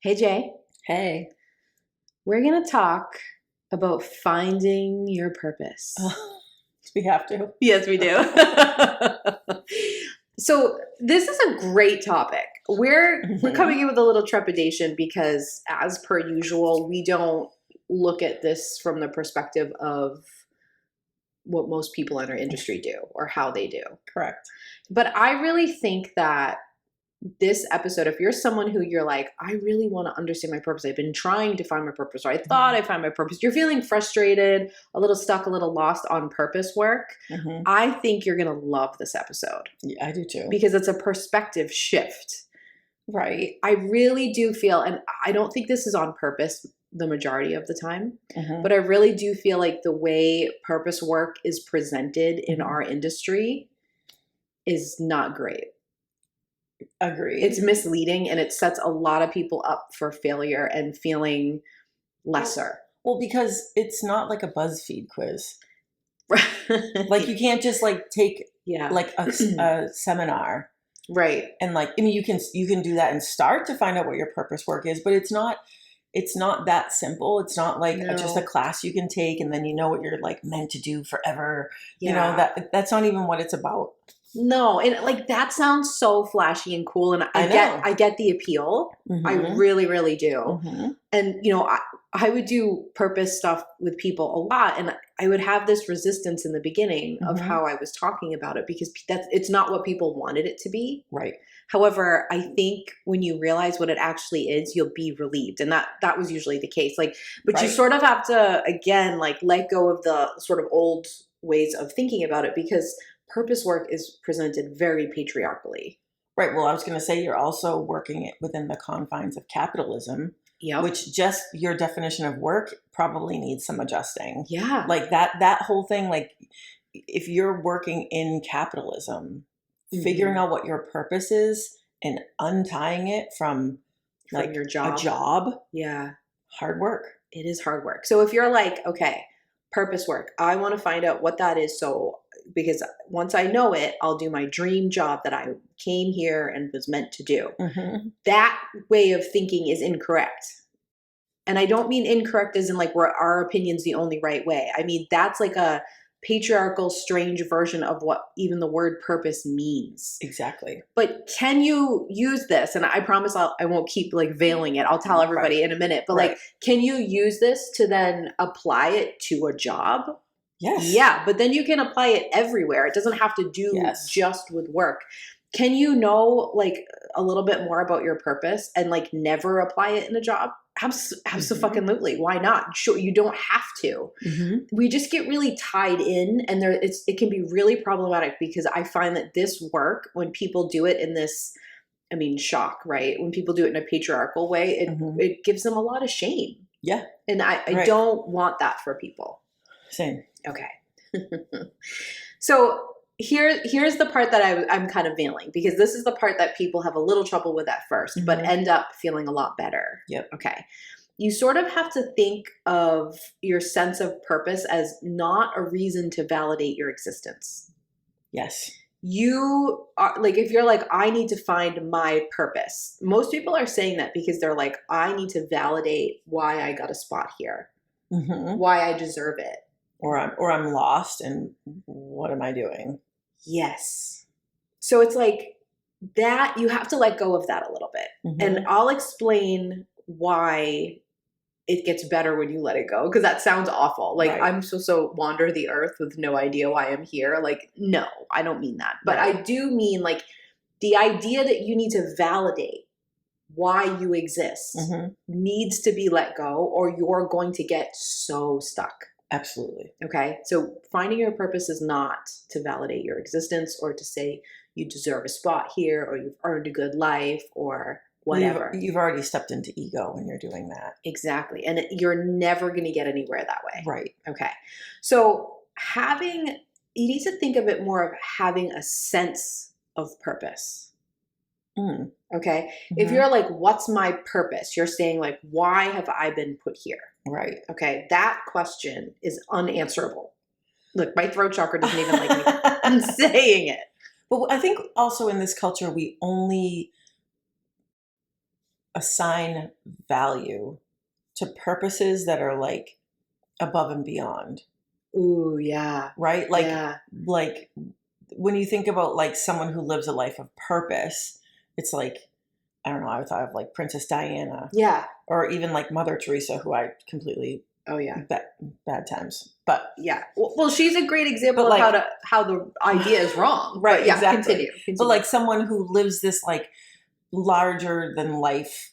Hey Jay, Hey. we're going to talk about finding your purpose. We have to. Yes, we do. So, this is a great topic. We're coming in with a little trepidation because as per usual, we don't look at this from the perspective of what most people in our industry do or how they do. Correct. But I really think that this episode, if you're someone who you're like, I really want to understand my purpose, I've been trying to find my purpose, or I thought I found my purpose, you're feeling frustrated, a little stuck, a little lost on purpose work, I think you're going to love this episode. Yeah, I do too. Because it's a perspective shift. Right. I really do feel, and I don't think this is on purpose the majority of the time, but I really do feel like the way purpose work is presented in our industry is not great. Agreed. It's misleading and it sets a lot of people up for failure and feeling lesser. Well, because it's not like a BuzzFeed quiz. Like you can't just like take like a seminar. Right. And like, I mean, you can do that and start to find out what your purpose work is, but it's not that simple. It's not like just a class you can take and then you know what you're like meant to do forever. Yeah. You know, that's not even what it's about. No, and like that sounds so flashy and cool, and I get the appeal. I really, really do. And you know, I would do purpose stuff with people a lot, and I would have this resistance in the beginning of how I was talking about it because it's not what people wanted it to be. Right. However, I think when you realize what it actually is, you'll be relieved, and that was usually the case. Like, but you sort of have to again like let go of the sort of old ways of thinking about it because purpose work is presented very patriarchally. Right. Well, I was going to say you're also working it within the confines of capitalism, which just your definition of work probably needs some adjusting. Yeah. Like that whole thing, like if you're working in capitalism, figuring out what your purpose is and untying it from like your job. A job. Yeah. Hard work. It is hard work. So if you're like, okay, purpose work, I want to find out what that is. So because once I know it, I'll do my dream job that I came here and was meant to do. That way of thinking is incorrect. And I don't mean incorrect as in like where our opinion's the only right way. I mean, that's like a patriarchal, strange version of what even the word purpose means. Exactly. But can you use this? And I promise I won't keep like veiling it. I'll tell everybody in a minute. But like, can you use this to then apply it to a job? Yes. Yeah, but then you can apply it everywhere. It doesn't have to do just with work. Can you know like a little bit more about your purpose and like never apply it in a job? Absolutely. Why not? Sure, you don't have to. We just get really tied in, and it can be really problematic because I find that this work, when people do it in this, I mean, shock, right? When people do it in a patriarchal way, it gives them a lot of shame. Yeah. And I don't want that for people. Same. Okay. So here's the part that I'm kind of veiling because this is the part that people have a little trouble with at first, but end up feeling a lot better. Yep. Okay. You sort of have to think of your sense of purpose as not a reason to validate your existence. Yes. You are like, if you're like, I need to find my purpose. Most people are saying that because they're like, I need to validate why I got a spot here, why I deserve it. Or I'm lost and what am I doing? Yes. So it's like that you have to let go of that a little bit. And I'll explain why it gets better when you let it go. Because that sounds awful. Like I'm supposed to wander the earth with no idea why I'm here. Like, no, I don't mean that. But I do mean like the idea that you need to validate why you exist needs to be let go or you're going to get so stuck. Absolutely. Okay. So finding your purpose is not to validate your existence or to say you deserve a spot here or you've earned a good life or whatever. You've already stepped into ego when you're doing that. Exactly. And you're never going to get anywhere that way. Right. Okay. So you need to think of it more of having a sense of purpose. Okay. If you're like, what's my purpose? You're saying like, why have I been put here? Right. Okay. That question is unanswerable. Look, my throat chakra doesn't even like me. I'm saying it. But I think also in this culture, we only assign value to purposes that are like above and beyond. Ooh, yeah. Right? Like when you think about like someone who lives a life of purpose, it's like, I don't know, I thought of like Princess Diana. Yeah. Or even like Mother Teresa, who I completely bad times. But yeah. Well, she's a great example of like, how the idea is wrong. Right, but yeah, exactly. Continue. But like someone who lives this like larger than life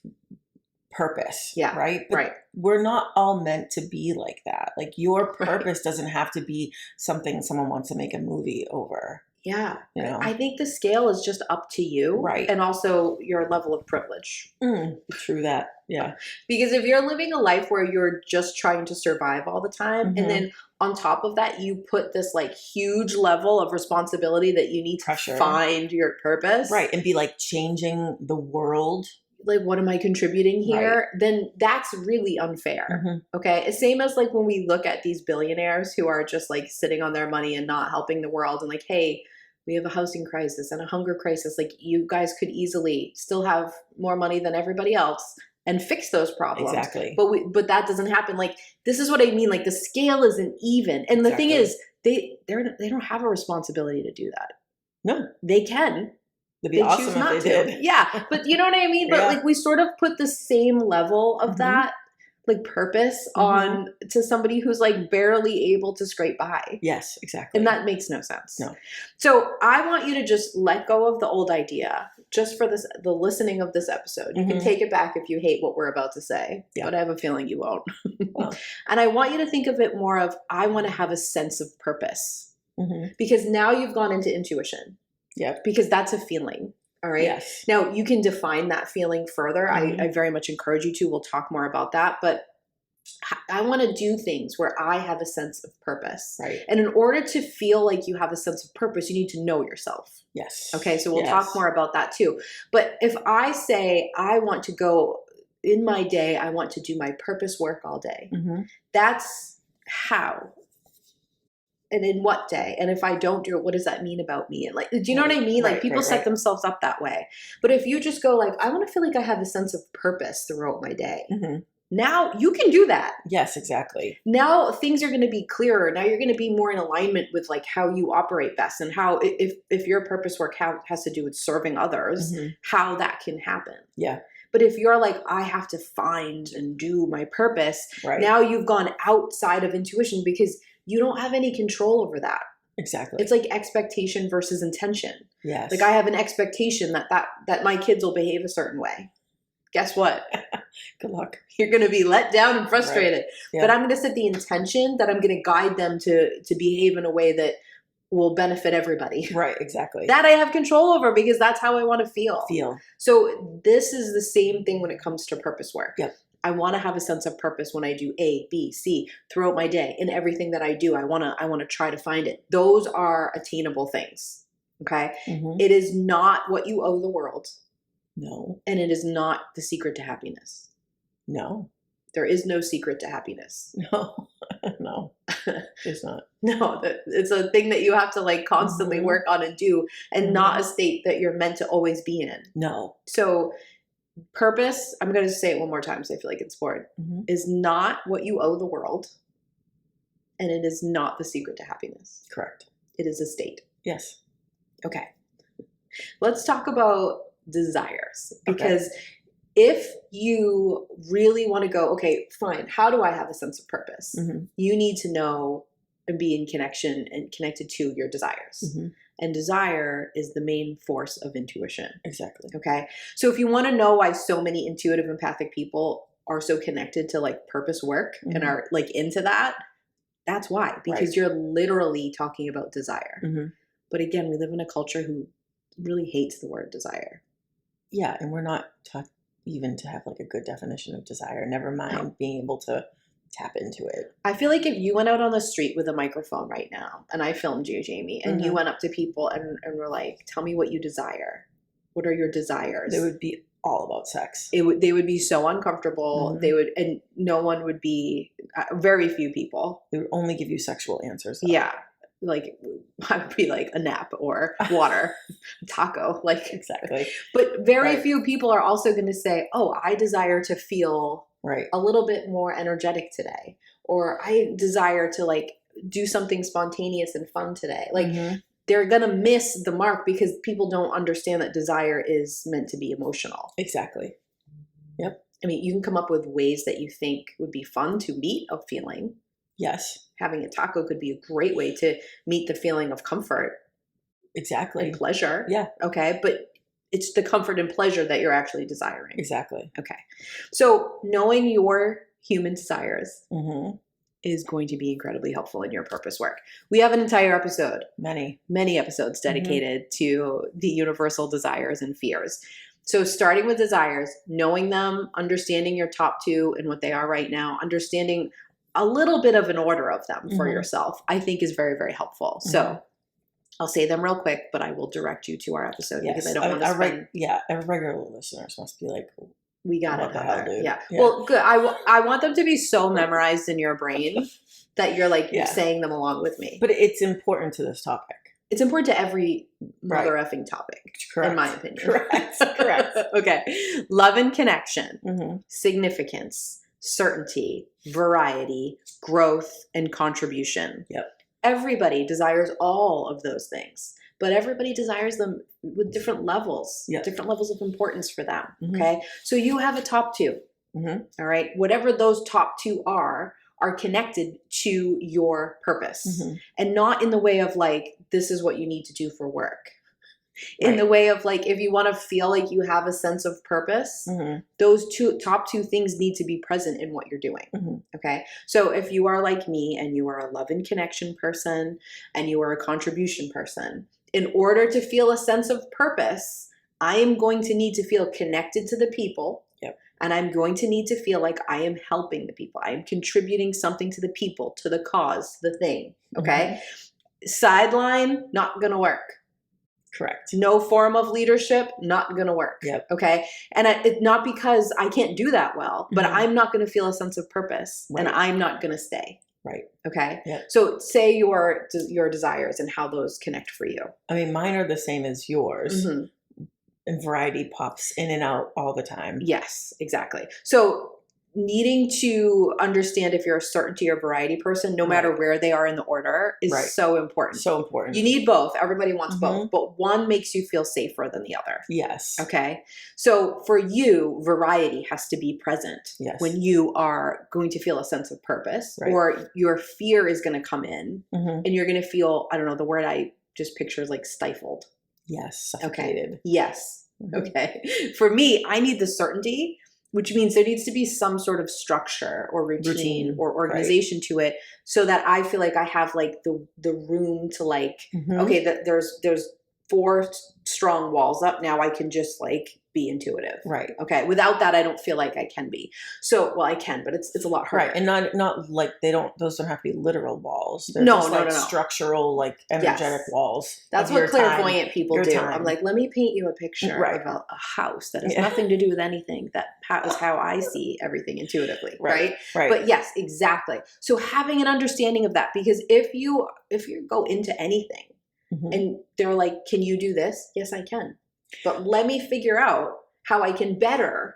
purpose. Yeah. Right? But we're not all meant to be like that. Like your purpose doesn't have to be something someone wants to make a movie over. Yeah. You know? I think the scale is just up to you. Right. And also your level of privilege. True that. Yeah. Because if you're living a life where you're just trying to survive all the time, and then on top of that, you put this like huge level of responsibility that you need to find your purpose. Right. And be like changing the world. Like, what am I contributing here? Then that's really unfair. Okay. Same as like when we look at these billionaires who are just like sitting on their money and not helping the world and like, hey, we have a housing crisis and a hunger crisis. Like you guys could easily still have more money than everybody else and fix those problems. Exactly. But that doesn't happen. Like, this is what I mean. Like the scale isn't even. And the thing is, they don't have a responsibility to do that. No. They can. It'd be awesome if they did. Yeah. But you know what I mean? But like we sort of put the same level of that like purpose on to somebody who's like barely able to scrape by. Yes, exactly. And that makes no sense. No. So I want you to just let go of the old idea just for the listening of this episode. You can take it back if you hate what we're about to say, but I have a feeling you won't. And I want you to think of it more of, I want to have a sense of purpose because now you've gone into intuition. Yeah. Because that's a feeling. All right. Yes. Now you can define that feeling further. I very much encourage you to. We'll talk more about that. But I want to do things where I have a sense of purpose. Right. And in order to feel like you have a sense of purpose, you need to know yourself. Yes. Okay. So we'll talk more about that too. But if I say I want to go in my day, I want to do my purpose work all day. That's how. And in what day? And if I don't do it, what does that mean about me? And like, do you know what I mean? Like people set themselves up that way. But if you just go like, I want to feel like I have a sense of purpose throughout my day. Now you can do that. Yes, exactly. Now things are going to be clearer. Now you're going to be more in alignment with like how you operate best and how if your purpose work has to do with serving others, how that can happen. Yeah. But if you're like, I have to find and do my purpose, now you've gone outside of intuition because you don't have any control over that. Exactly. It's like expectation versus intention. Yes. Like I have an expectation that my kids will behave a certain way. Guess what? Good luck. You're going to be let down and frustrated. Right. Yeah. But I'm going to set the intention that I'm going to guide them to behave in a way that will benefit everybody. Right, exactly. That I have control over because that's how I want to feel. So this is the same thing when it comes to purpose work. Yep. I want to have a sense of purpose when I do A, B, C throughout my day. In everything that I do, I want to try to find it. Those are attainable things. Okay? It is not what you owe the world. No. And it is not the secret to happiness. No. There is no secret to happiness. No. No. It's not. No, it's a thing that you have to like constantly work on and do and not a state that you're meant to always be in. No. So purpose, I'm going to say it one more time because I feel like it's important, is not what you owe the world. And it is not the secret to happiness. Correct. It is a state. Yes. Okay. Let's talk about desires. Because if you really want to go, okay, fine, how do I have a sense of purpose? You need to know and be in connection and connected to your desires. And desire is the main force of intuition. Exactly. Okay. So if you want to know why so many intuitive empathic people are so connected to like purpose work and are like into that, that's why, because you're literally talking about desire. But again, we live in a culture who really hates the word desire. Yeah. And we're not taught even to have like a good definition of desire, never mind being able to tap into it. I feel like if you went out on the street with a microphone right now and I filmed you, Jamie, and you went up to people and were like, tell me what you desire. What are your desires? They would be all about sex. They would be so uncomfortable. And no one would be, very few people. They would only give you sexual answers. Though. Yeah. like I would be like a nap or water, taco, like Exactly. But very few people are also going to say, "Oh, I desire to feel a little bit more energetic today," or "I desire to like do something spontaneous and fun today." Like they're going to miss the mark because people don't understand that desire is meant to be emotional. Exactly. Yep. I mean, you can come up with ways that you think would be fun to meet a feeling. Yes. Having a taco could be a great way to meet the feeling of comfort. Exactly. And pleasure. Yeah. Okay. But it's the comfort and pleasure that you're actually desiring. Exactly. Okay. So knowing your human desires is going to be incredibly helpful in your purpose work. We have an entire episode. Many episodes dedicated to the universal desires and fears. So starting with desires, knowing them, understanding your top 2 and what they are right now, understanding a little bit of an order of them for yourself, I think is very, very helpful. So I'll say them real quick, but I will direct you to our episode because I don't want to spend... our regular listeners must be like, we got it, Heather. Yeah. Yeah. Well, good. I want them to be so memorized in your brain that you're like you're saying them along with me. But it's important to this topic. It's important to every mother effing topic, in my opinion. Correct. Okay. Love and connection, significance, certainty, variety, growth, and contribution. Yep. Everybody desires all of those things, but everybody desires them with different levels, different levels of importance for them. Okay. So you have a top 2. All right. Whatever those top 2 are connected to your purpose and not in the way of like, this is what you need to do for work. In the way of like, if you want to feel like you have a sense of purpose, those top two things need to be present in what you're doing. Okay. So if you are like me and you are a love and connection person and you are a contribution person, in order to feel a sense of purpose, I am going to need to feel connected to the people. And I'm going to need to feel like I am helping the people. I am contributing something to the people, to the cause, to the thing. Okay. Sideline, not going to work. Correct. No form of leadership, not going to work. Okay. And not because I can't do that well, but I'm not going to feel a sense of purpose and I'm not going to stay. Okay. So say your desires and how those connect for you. I mean, mine are the same as yours. And variety pops in and out all the time. Yes, exactly. So needing to understand if you're a certainty or variety person, no matter where they are in the order, is so important. So important. You need both. Everybody wants both, but one makes you feel safer than the other. Yes. Okay. So for you, variety has to be present when you are going to feel a sense of purpose or your fear is going to come in and you're going to feel, I don't know, the word I just picture is like stifled. Yes. Suffocated. Okay. Yes. Okay. For me, I need the certainty, which means there needs to be some sort of structure or routine or organization to it so that I feel like I have like the room to like, okay, that there's 4 strong walls up. Now I can just like be intuitive. Okay. Without that, I don't feel like I can be. So, well, I can, but it's a lot harder. And not like those don't have to be literal walls. They're no, just like structural, like energetic walls. That's what clairvoyant people do. I'm like, let me paint you a picture of a house that has nothing to do with anything. That is how I see everything intuitively. Right. But yes, exactly. So having an understanding of that, because if you go into anything and they're like, can you do this? Yes, I can. But let me figure out how I can better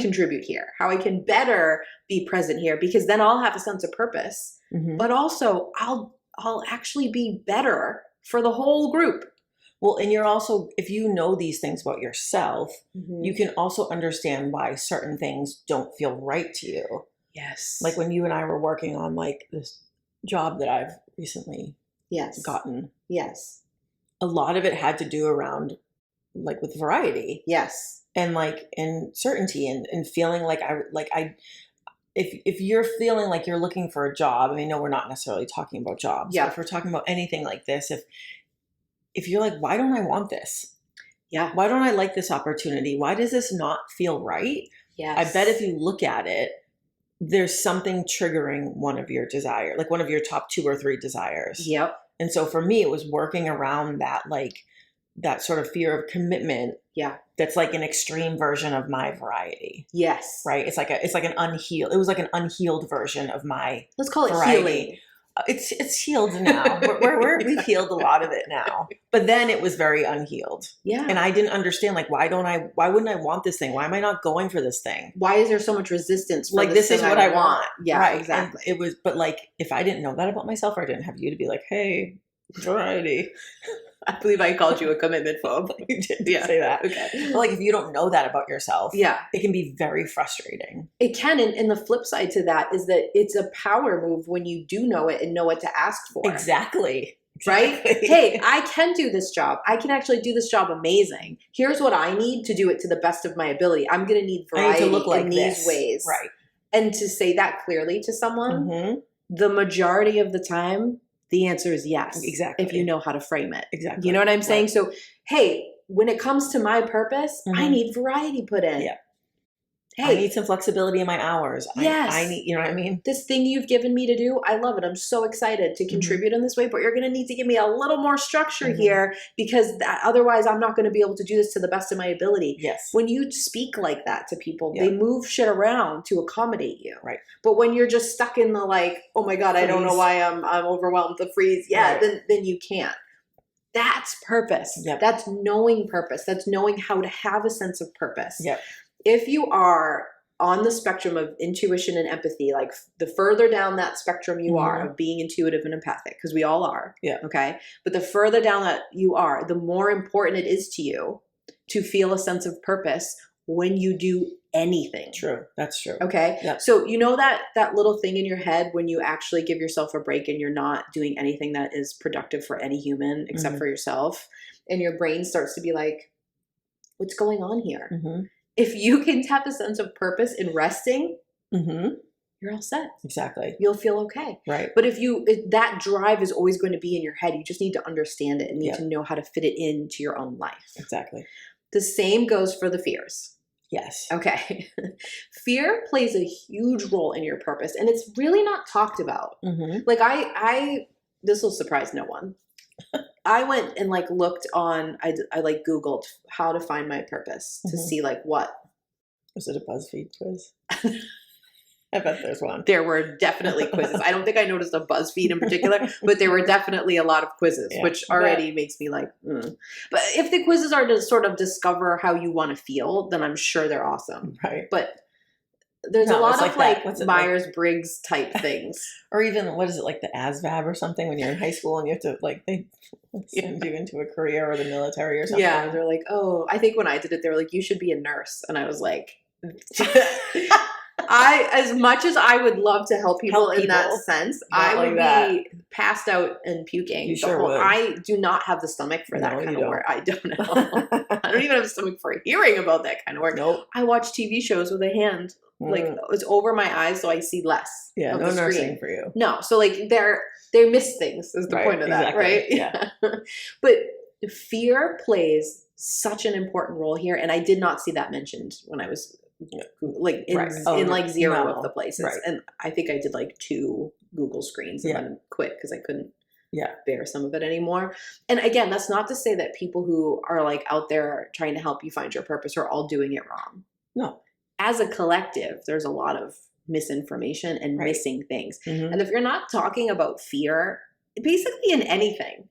contribute here, how I can better be present here, because then I'll have a sense of purpose, but also I'll actually be better for the whole group. Well, and you're also, if you know these things about yourself, you can also understand why certain things don't feel right to you. Yes. Like when you and I were working on like this job that I've recently gotten. Yes. A lot of it had to do around like with variety. Yes. And like in certainty and feeling like if you're feeling like you're looking for a job, I mean, no, we're not necessarily talking about jobs. But if we're talking about anything like this, if you're like, why don't I want this? Yeah. Why don't I like this opportunity? Why does this not feel right? Yes. I bet if you look at it, there's something triggering one of your desire, like one of your top 2 or 3 desires. Yep. And so for me, it was working around that, like that sort of fear of commitment. Yeah. That's like an extreme version of my variety. Yes. Right. It was like an unhealed version of my Let's call it variety. healing. It's healed now. We've healed a lot of it now. But then it was very unhealed. Yeah. And I didn't understand, like, why wouldn't I want this thing? Why am I not going for this thing? Why is there so much resistance? For like, this is what I want. Yeah, right. exactly. And it was, but like, if I didn't know that about myself, or I didn't have you to be like, hey, variety. I believe I called you a commitment phobe. You did say that. Okay. But like, if you don't know that about yourself, yeah, it can be very frustrating. It can. And the flip side to that is that it's a power move when you do know it and know what to ask for. Exactly. Right? Hey, I can do this job. I can actually do this job amazing. Here's what I need to do it to the best of my ability. I'm going to need variety to look like in these ways. Right. And to say that clearly to someone, the majority of the time, the answer is yes. Exactly. If you know how to frame it. Exactly. You know what I'm saying? Right. So, hey, when it comes to my purpose, I need variety put in. Yeah. Hey, I need some flexibility in my hours. Yes. I need, you know what I mean? This thing you've given me to do, I love it. I'm so excited to contribute in this way, but you're going to need to give me a little more structure here because otherwise I'm not going to be able to do this to the best of my ability. Yes. When you speak like that to people, they move shit around to accommodate you. Right. But when you're just stuck in the like, oh my God, I don't know why I'm overwhelmed, the freeze. Yeah, right. then you can't. That's purpose. Yep. That's knowing purpose. That's knowing how to have a sense of purpose. Yep. If you are on the spectrum of intuition and empathy, like the further down that spectrum you are of being intuitive and empathic, because we all are. Yeah. Okay. But the further down that you are, the more important it is to you to feel a sense of purpose when you do anything. True. That's true. Okay. Yep. So you know that little thing in your head when you actually give yourself a break and you're not doing anything that is productive for any human except for yourself, and your brain starts to be like, what's going on here? If you can have a sense of purpose in resting, you're all set. Exactly. You'll feel okay. Right. But if that drive is always going to be in your head, you just need to understand it and need to know how to fit it into your own life. Exactly. The same goes for the fears. Yes. Okay. Fear plays a huge role in your purpose, and it's really not talked about. Like this will surprise no one. I went and like looked on, I like Googled how to find my purpose to see like what. Was it a BuzzFeed quiz? I bet there's one. There were definitely quizzes. I don't think I noticed a BuzzFeed in particular, but there were definitely a lot of quizzes, which already makes me like, But if the quizzes are to sort of discover how you want to feel, then I'm sure they're awesome. Right. But there's a lot of like Myers-Briggs type things. Or even, what is it, like the ASVAB or something when you're in high school and you have to like, they send you into a career or the military or something. Yeah, they're like, oh, I think when I did it, they were like, you should be a nurse. And I was like, as much as I would love to help people in that sense, I would be passed out and puking. You sure would. I do not have the stomach for that kind of work. I don't know. I don't even have the stomach for hearing about that kind of work. Nope. I watch TV shows with a hand. Like it's over my eyes, so I see less. Yeah, of no the nursing screen. For you. No, so like they miss things is the point of that, right? Yeah. But fear plays such an important role here, and I did not see that mentioned when I was like in like zero of the places, and I think I did like 2 Google screens and then quit because I couldn't bear some of it anymore. And again, that's not to say that people who are like out there trying to help you find your purpose are all doing it wrong. No. As a collective, there's a lot of misinformation and missing things. And if you're not talking about fear, basically in anything,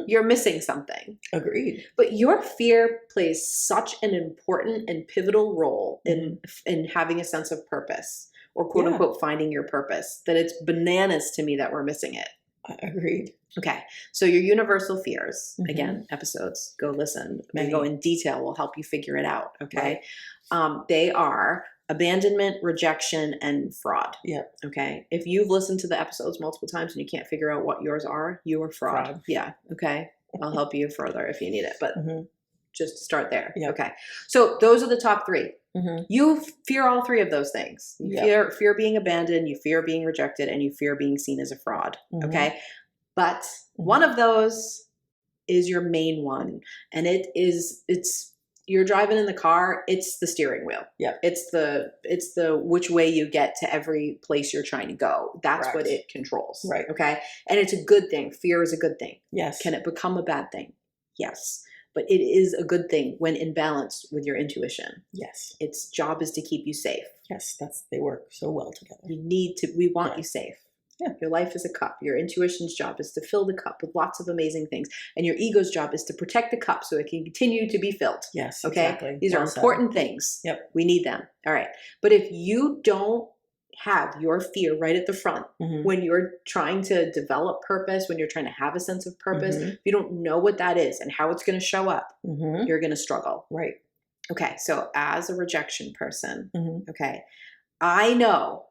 you're missing something. Agreed. But your fear plays such an important and pivotal role in having a sense of purpose, or quote unquote finding your purpose, that it's bananas to me that we're missing it. Agreed. Okay. So your universal fears, again, episodes, go listen. Many. And go in detail. We'll help you figure it out. Okay. They are abandonment, rejection, and fraud. Yep. Okay. If you've listened to the episodes multiple times and you can't figure out what yours are, you are fraud. Yeah. Okay. I'll help you further if you need it, but just start there. Yep. Okay. So those are the top 3. You fear all 3 of those things. You fear being abandoned, you fear being rejected, and you fear being seen as a fraud. Okay. But one of those is your main one. And it's you're driving in the car, it's the steering wheel. Yeah. It's the which way you get to every place you're trying to go. That's what it controls. Right. Okay. And it's a good thing. Fear is a good thing. Yes. Can it become a bad thing? Yes. But it is a good thing when in balance with your intuition. Yes. Its job is to keep you safe. Yes. They work so well together. We want you safe. Yeah. Your life is a cup. Your intuition's job is to fill the cup with lots of amazing things. And your ego's job is to protect the cup so it can continue to be filled. Yes, okay? exactly. These are important things. Yep. We need them. All right. But if you don't have your fear right at the front when you're trying to develop purpose, when you're trying to have a sense of purpose, if you don't know what that is and how it's going to show up, you're going to struggle. Right. Okay. So as a rejection person, okay, I know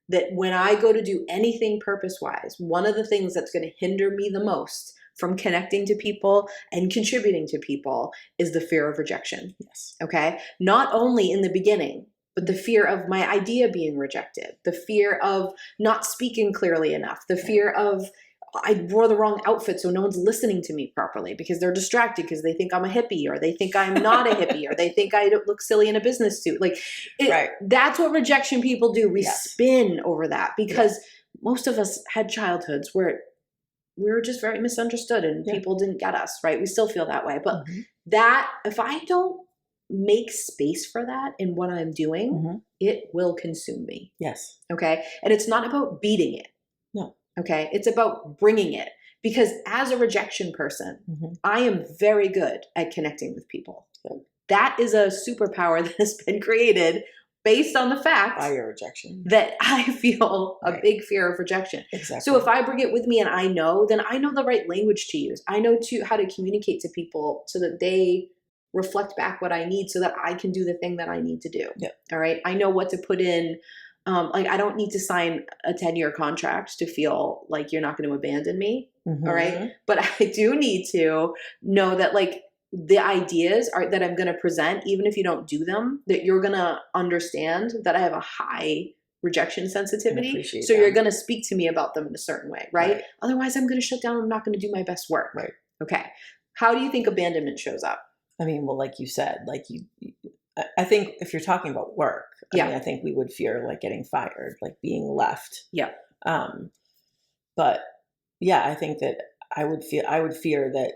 that when I go to do anything purpose-wise, one of the things that's going to hinder me the most from connecting to people and contributing to people is the fear of rejection. Yes. Okay. Not only in the beginning, but the fear of my idea being rejected, the fear of not speaking clearly enough, the fear of I wore the wrong outfit so no one's listening to me properly because they're distracted because they think I'm a hippie or they think I'm not a hippie or they think I look silly in a business suit. Like that's what rejection people do. We spin over that because most of us had childhoods where we were just very misunderstood and people didn't get us, right? We still feel that way. But that, if I don't make space for that in what I'm doing, it will consume me. Yes. Okay. And it's not about beating it. No. Okay. It's about bringing it because as a rejection person, I am very good at connecting with people. That is a superpower that has been created based on the fact by your rejection that I feel a big fear of rejection. Exactly. So if I bring it with me and I know, then I know the right language to use. I know how to communicate to people so that they reflect back what I need so that I can do the thing that I need to do. Yep. All right. I know what to put in. Like I don't need to sign a 10-year contract to feel like you're not going to abandon me. All right. But I do need to know that like the ideas that I'm going to present, even if you don't do them, that you're going to understand that I have a high rejection sensitivity. So you're going to speak to me about them in a certain way. Right. Otherwise I'm going to shut down. I'm not going to do my best work. Right. Okay. How do you think abandonment shows up? I mean, well, like you said, like I think if you're talking about work, I mean, I think we would fear like getting fired, like being left. Yeah. But yeah, I think that I would fear that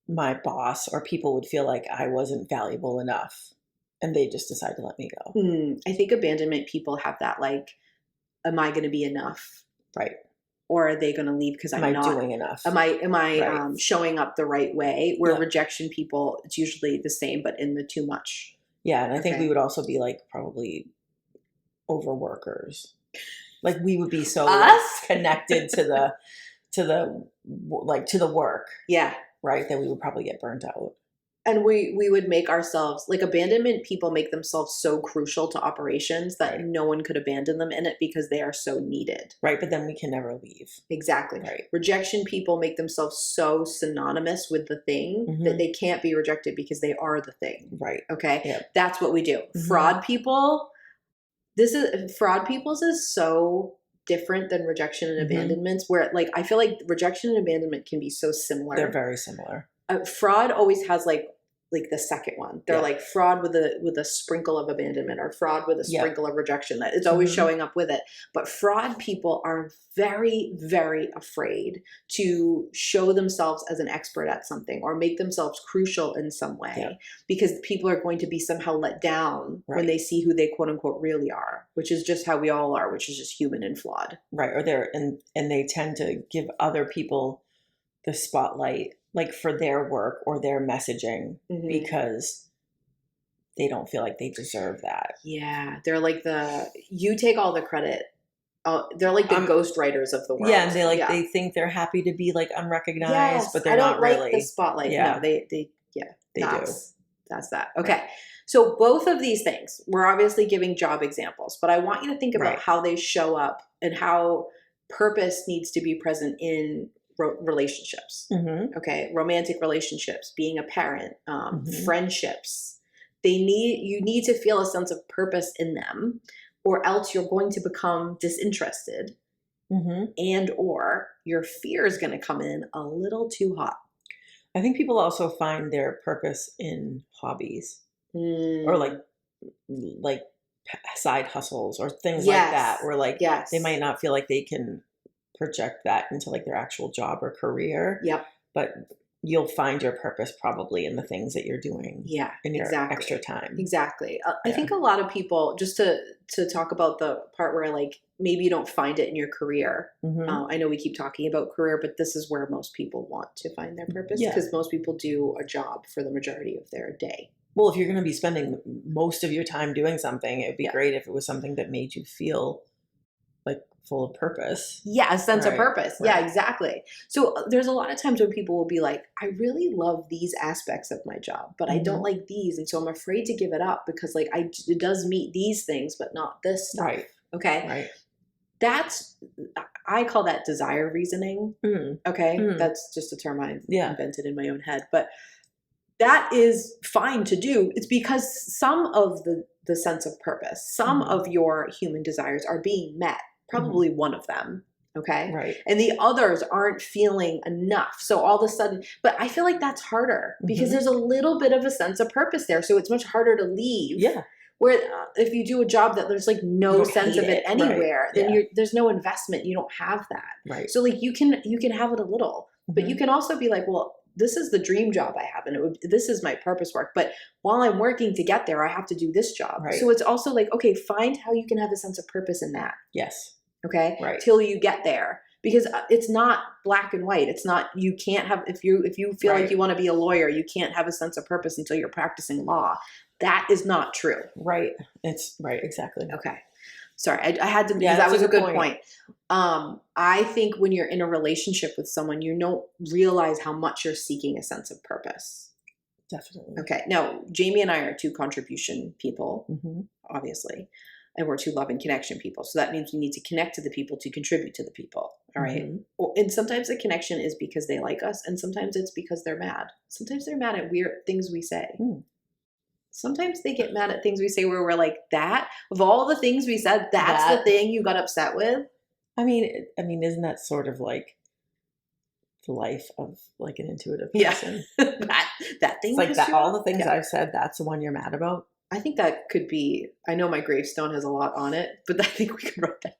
my boss or people would feel like I wasn't valuable enough and they just decide to let me go. I think abandonment people have that like, am I going to be enough? Right. Or are they going to leave because I'm not doing enough? Am I showing up the right way? Where rejection people, it's usually the same, but in the too much. Yeah, and I think we would also be like probably overworkers. Like we would be so like, connected to the work. Yeah. Right. That we would probably get burnt out. And we would make ourselves, like abandonment people make themselves so crucial to operations that no one could abandon them in it because they are so needed. Right. But then we can never leave. Exactly. Right. Rejection people make themselves so synonymous with the thing that they can't be rejected because they are the thing. Right. Okay. Yep. That's what we do. Fraud people's is so different than rejection and abandonments where like, I feel like rejection and abandonment can be so similar. They're very similar. Fraud always has like the second one. They're like fraud with a sprinkle of abandonment or fraud with a sprinkle of rejection. That it's always showing up with it. But fraud people are very, very afraid to show themselves as an expert at something or make themselves crucial in some way because people are going to be somehow let down when they see who they quote unquote really are, which is just how we all are, which is just human and flawed. Right. Or and they tend to give other people the spotlight like for their work or their messaging because they don't feel like they deserve that. Yeah. They're like you take all the credit. They're like the ghost writers of the world. Yeah. And they think they're happy to be like unrecognized, but they're not really. Like the spotlight. Yeah. No, they do. That's that. Okay. Right. So both of these things, we're obviously giving job examples, but I want you to think about how they show up and how purpose needs to be present in relationships. Okay. Romantic relationships, being a parent, friendships. You need to feel a sense of purpose in them or else you're going to become disinterested and or your fear is going to come in a little too hot. I think people also find their purpose in hobbies or like side hustles or things like that where like they might not feel like they can project that into like their actual job or career. Yep. But you'll find your purpose probably in the things that you're doing in your extra time. Exactly. I think a lot of people, just to talk about the part where like maybe you don't find it in your career. I know we keep talking about career, but this is where most people want to find their purpose because most people do a job for the majority of their day. Well, if you're going to be spending most of your time doing something, it would be great if it was something that made you feel like full of purpose. Yeah, a sense of purpose. Right. Yeah, exactly. So there's a lot of times when people will be like, I really love these aspects of my job, but I don't like these. And so I'm afraid to give it up because like it does meet these things, but not this stuff. Right. Okay. Right. I call that desire reasoning. Okay. That's just a term I invented in my own head, but that is fine to do. It's because some of the sense of purpose, some of your human desires are being met. Probably one of them. Okay. Right. And the others aren't feeling enough. So all of a sudden, but I feel like that's harder because there's a little bit of a sense of purpose there. So it's much harder to leave. Yeah. Where if you do a job that there's like no sense of it anywhere, then there's no investment. You don't have that. Right. So like you can have it a little, but you can also be like, well, this is the dream job I have, and this is my purpose work. But while I'm working to get there, I have to do this job. Right. So it's also like, okay, find how you can have a sense of purpose in that. Yes. Okay. Right. Till you get there, because it's not black and white. It's not, you can't have, if you feel like you want to be a lawyer, you can't have a sense of purpose until you're practicing law. That is not true. Right. It's right. Exactly. Okay. Sorry. I had to, because that was a good point. I think when you're in a relationship with someone, you don't realize how much you're seeking a sense of purpose. Definitely. Okay. Now, Jamie and I are two contribution people, obviously, and we're two love and connection people. So that means we need to connect to the people to contribute to the people. All right. And sometimes the connection is because they like us, and sometimes it's because they're mad. Sometimes they're mad at weird things we say. Sometimes they get mad at things we say where we're like, that, of all the things we said, that's the thing you got upset with. I mean, isn't that sort of like the life of like an intuitive person? that thing. It's like that. All the things I've said, that's the one you're mad about. I think that could be. I know my gravestone has a lot on it, but I think we could write that.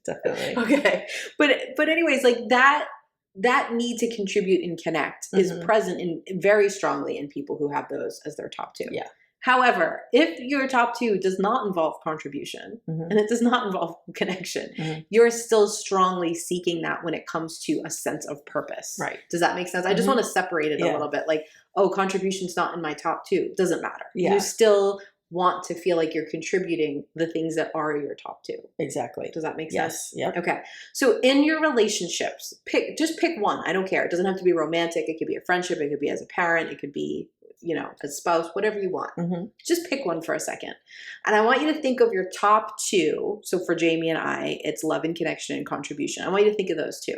Definitely. Okay, but anyways, like that need to contribute and connect is present in very strongly in people who have those as their top two. Yeah. However, if your top two does not involve contribution and it does not involve connection, you're still strongly seeking that when it comes to a sense of purpose. Right. Does that make sense? I just want to separate it a little bit. Like, oh, contribution's not in my top two. Doesn't matter. Yeah. You still want to feel like you're contributing the things that are your top two. Exactly. Does that make sense? Yes. Yep. Okay. So in your relationships, just pick one. I don't care. It doesn't have to be romantic. It could be a friendship. It could be as a parent. It could be, a spouse, whatever you want. Just pick one for a second. And I want you to think of your top two. So for Jamie and I, it's love and connection and contribution. I want you to think of those two.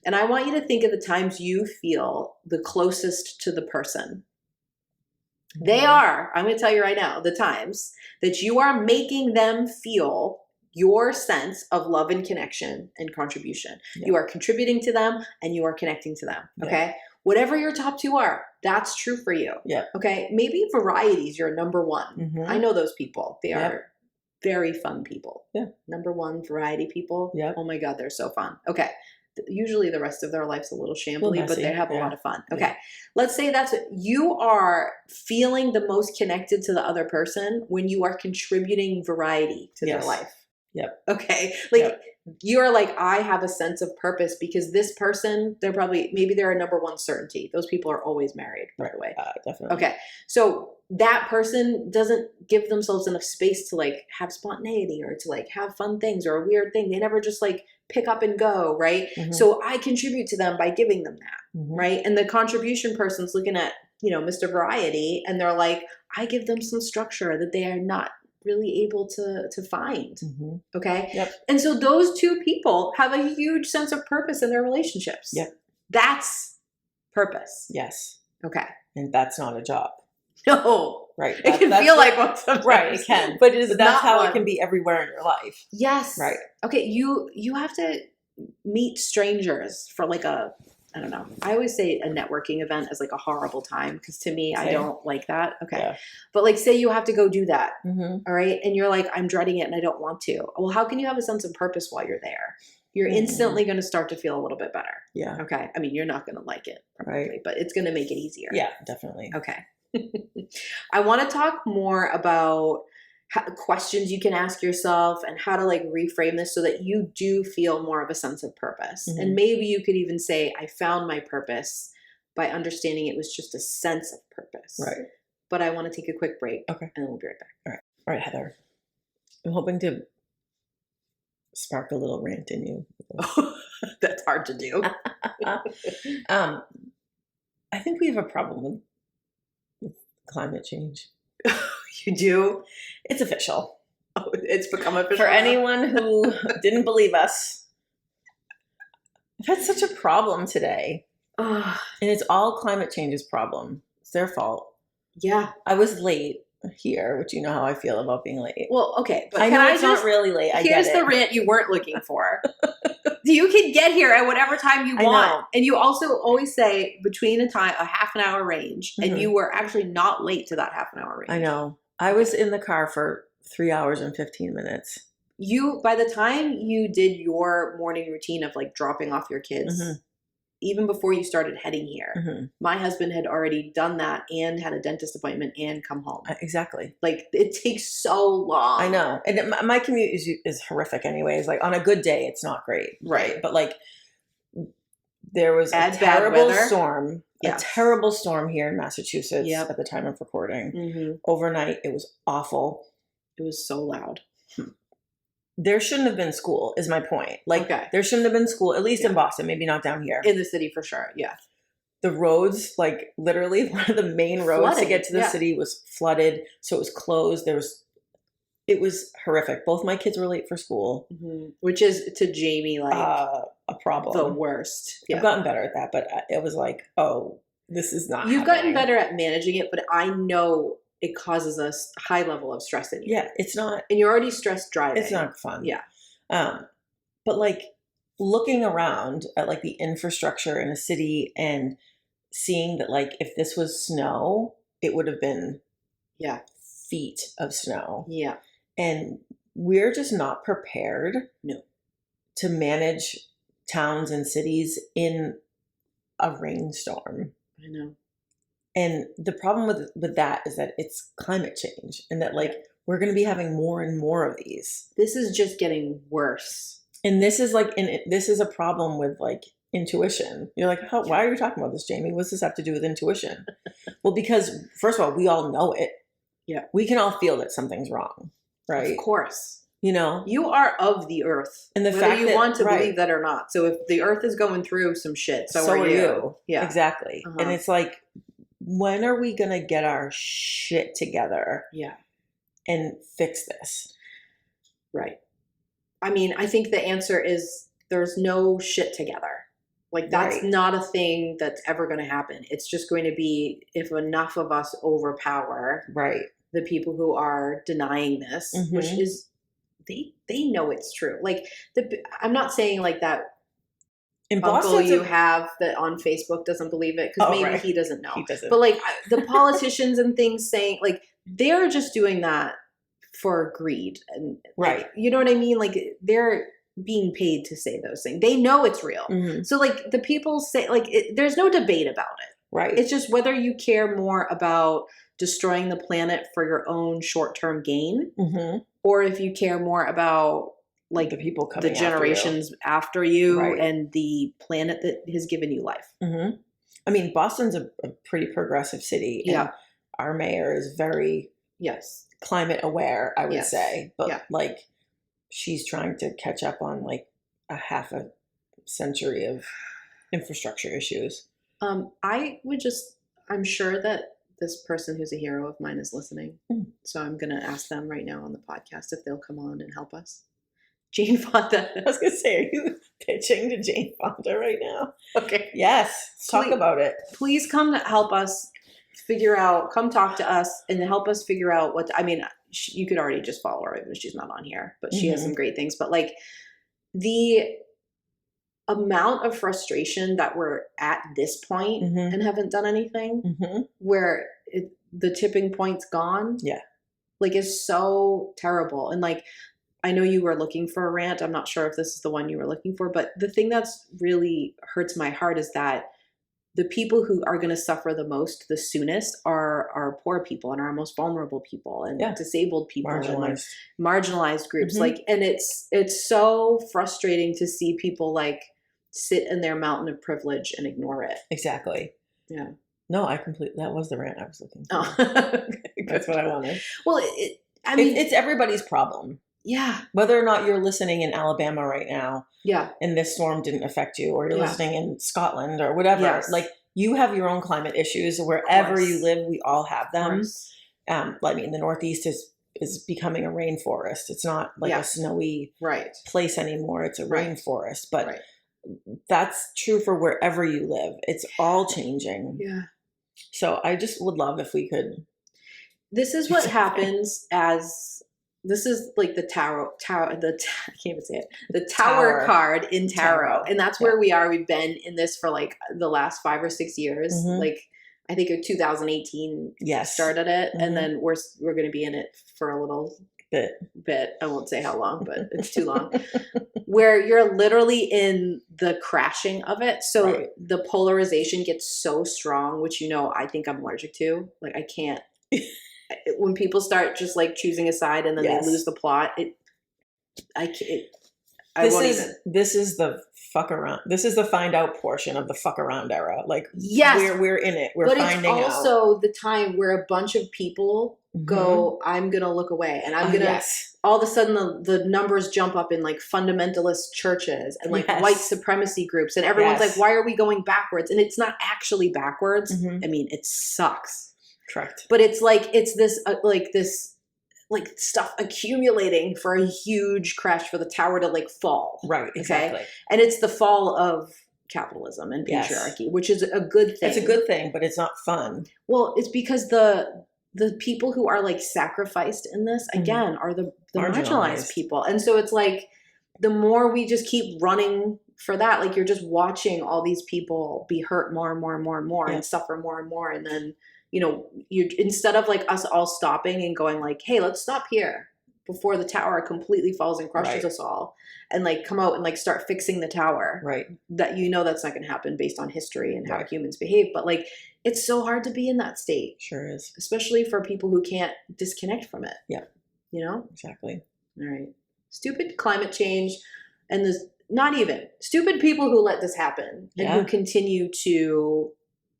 And I want you to think of the times you feel the closest to the person. They are, I'm going to tell you right now, the times that you are making them feel your sense of love and connection and contribution. You are contributing to them and you are connecting to them. Okay. Whatever your top two are, that's true for you. Yeah. Okay. Maybe variety is your number one. I know those people. They are very fun people. Yeah. Number one, variety people. Yeah. Oh my God, they're so fun. Okay. Usually the rest of their life's a little shambly, but they have a lot of fun. Okay. Let's say that's what you are feeling the most connected to the other person when you are contributing variety to their life. Yep. Okay. Like you're like, I have a sense of purpose because this person, maybe they're a number one certainty. Those people are always married, by the way. Definitely. Okay. So that person doesn't give themselves enough space to like have spontaneity or to like have fun things or a weird thing. They never just like pick up and go. Right. So I contribute to them by giving them that. Right. And the contribution person's looking at, Mr. Variety, and they're like, I give them some structure that they are not really able to find. Okay. Yep. And so those two people have a huge sense of purpose in their relationships. Yep. That's purpose. Yes. Okay. And that's not a job. No. Right. It can feel like one sometimes. Right. It can. But that's how it can be everywhere in your life. Yes. Right. Okay. You have to meet strangers for like I don't know. I always say a networking event is like a horrible time because to me, I don't like that. Okay. Yeah. But like say you have to go do that. All right. And you're like, I'm dreading it and I don't want to. Well, how can you have a sense of purpose while you're there? you're instantly going to start to feel a little bit better. Yeah. Okay. I mean, you're not going to like it probably, Right. but it's going to make it easier. Yeah, definitely. Okay. I want to talk more about questions you can ask yourself and how to like reframe this so that you do feel more of a sense of purpose. And maybe you could even say, I found my purpose by understanding it was just a sense of purpose. Right. But I want to take a quick break. Okay. And then we'll be right back. All right, Heather. I'm hoping to spark a little rant in you. That's hard to do. I think we have a problem with climate change. You do? It's official. Oh, it's become official. For anyone who didn't believe us, I've had such a problem today. And it's all climate change's problem. It's their fault. Yeah. I was late here, which you know how I feel about being late. Well, okay. But I know it's not really late. I get it. Here's the rant you weren't looking for. You can get here at whatever time you want. And you also always say between a half an hour range. And you were actually not late to that half an hour range. I know. I was in the car for 3 hours and 15 minutes. By the time you did your morning routine of like dropping off your kids, even before you started heading here, my husband had already done that and had a dentist appointment and come home. Exactly. Like it takes so long. I know. And my commute is horrific anyways. Like on a good day, it's not great. Right. But like there was a terrible storm. Yes. A terrible storm here in Massachusetts at the time of recording. Overnight, it was awful. It was so loud. There shouldn't have been school, is my point. Like, there shouldn't have been school, at least in Boston, maybe not down here. In the city, for sure, yeah. The roads, like, literally, one of the main roads to get to the city was flooded, so it was closed. It was horrific. Both my kids were late for school. Which is, to Jamie, like, a problem. The worst. Yeah. I've gotten better at that, but it was like, oh, this is not You've gotten better at managing it, but I know it causes a high level of stress in you. Yeah, it's not. And you're already stressed driving. It's not fun. Yeah. But like looking around at like the infrastructure in a city and seeing that like if this was snow, it would have been feet of snow. Yeah. And we're just not prepared to manage towns and cities in a rainstorm. I know. And the problem with that is that it's climate change and that like we're going to be having more and more of these. This is just getting worse. And this is like, this is a problem with like intuition. You're like, why are you talking about this, Jamie? What's this have to do with intuition? Well, because first of all, we all know it. Yeah. We can all feel that something's wrong, right? Of course. You know, you are of the earth, and the whether fact you that, want to believe that or not. So if the earth is going through some shit, so are you. Yeah, exactly. And it's like, when are we gonna get our shit together? Yeah, and fix this. Right. I mean, I think the answer is there's no shit together. Like that's not a thing that's ever going to happen. It's just going to be if enough of us overpower the people who are denying this, which is they know it's true. Like I'm not saying like that in uncle Boston you have that on Facebook doesn't believe it because maybe he doesn't know. He doesn't. But like the politicians and things saying like they're just doing that for greed and like, you know what I mean? Like they're being paid to say those things. They know it's real. So like the people say like there's no debate about it. Right. It's just whether you care more about destroying the planet for your own short-term gain or if you care more about like the people coming the generations after you and the planet that has given you life. I mean, Boston's a pretty progressive city. And our mayor is very climate aware, I would say. But like she's trying to catch up on like a half a century of infrastructure issues. I'm sure that this person who's a hero of mine is listening. So I'm going to ask them right now on the podcast if they'll come on and help us. Jane Fonda. I was going to say, are you pitching to Jane Fonda right now? Okay. Yes. Talk about it. Please come to help us come talk to us and help us figure out you could already just follow her even if she's not on here, but she has some great things. But like the amount of frustration that we're at this point and haven't done anything where the tipping point's gone. Yeah. Like is so terrible. And like, I know you were looking for a rant. I'm not sure if this is the one you were looking for, but the thing that's really hurts my heart is that the people who are going to suffer the most, the soonest, are poor people and our most vulnerable people and disabled people and like marginalized groups. Like, and it's so frustrating to see people like sit in their mountain of privilege and ignore it. Exactly. Yeah. No, that was the rant I was looking for. Oh, that's what I wanted. Well, I mean, it's everybody's problem. Yeah. Whether or not you're listening in Alabama right now. Yeah. And this storm didn't affect you, or you're listening in Scotland or whatever. Yes. Like, you have your own climate issues wherever you live. We all have them. I mean, the Northeast is becoming a rainforest. It's not like a snowy place anymore. It's a rainforest, but that's true for wherever you live. It's all changing. Yeah. So I just would love if we could. This is what happens this is like the tarot, I can't even say it. The tower card in tarot. And that's where we are. We've been in this for like the last 5 or 6 years. Like, I think in 2018 started it. And then we're going to be in it for a little bit. I won't say how long, but it's too long. Where you're literally in the crashing of it. So the polarization gets so strong, which, I think I'm allergic to. Like, I can't. When people start just like choosing a side and then they lose the plot, this is the fuck around. This is the find out portion of the fuck around era. Like, we're in it. We're finding out. But it's also the time where a bunch of people go, I'm going to look away. And I'm going to, all of a sudden the numbers jump up in like fundamentalist churches and like white supremacy groups. And everyone's like, why are we going backwards? And it's not actually backwards. I mean, it sucks. Correct. But it's like, it's this stuff accumulating for a huge crash for the tower to like fall. Right. Exactly. Okay? And it's the fall of capitalism and patriarchy, which is a good thing. It's a good thing, but it's not fun. Well, it's because the people who are like sacrificed in this, again, are the marginalized people. And so it's like, the more we just keep running for that, like you're just watching all these people be hurt more and more and more and more and suffer more and more. And then, you instead of like us all stopping and going like, hey, let's stop here before the tower completely falls and crushes us all, and like come out and like start fixing the tower. Right. That that's not going to happen based on history and how humans behave. But like, it's so hard to be in that state. Sure is. Especially for people who can't disconnect from it. Yeah. Exactly. All right. Stupid climate change and not even stupid people who let this happen and who continue to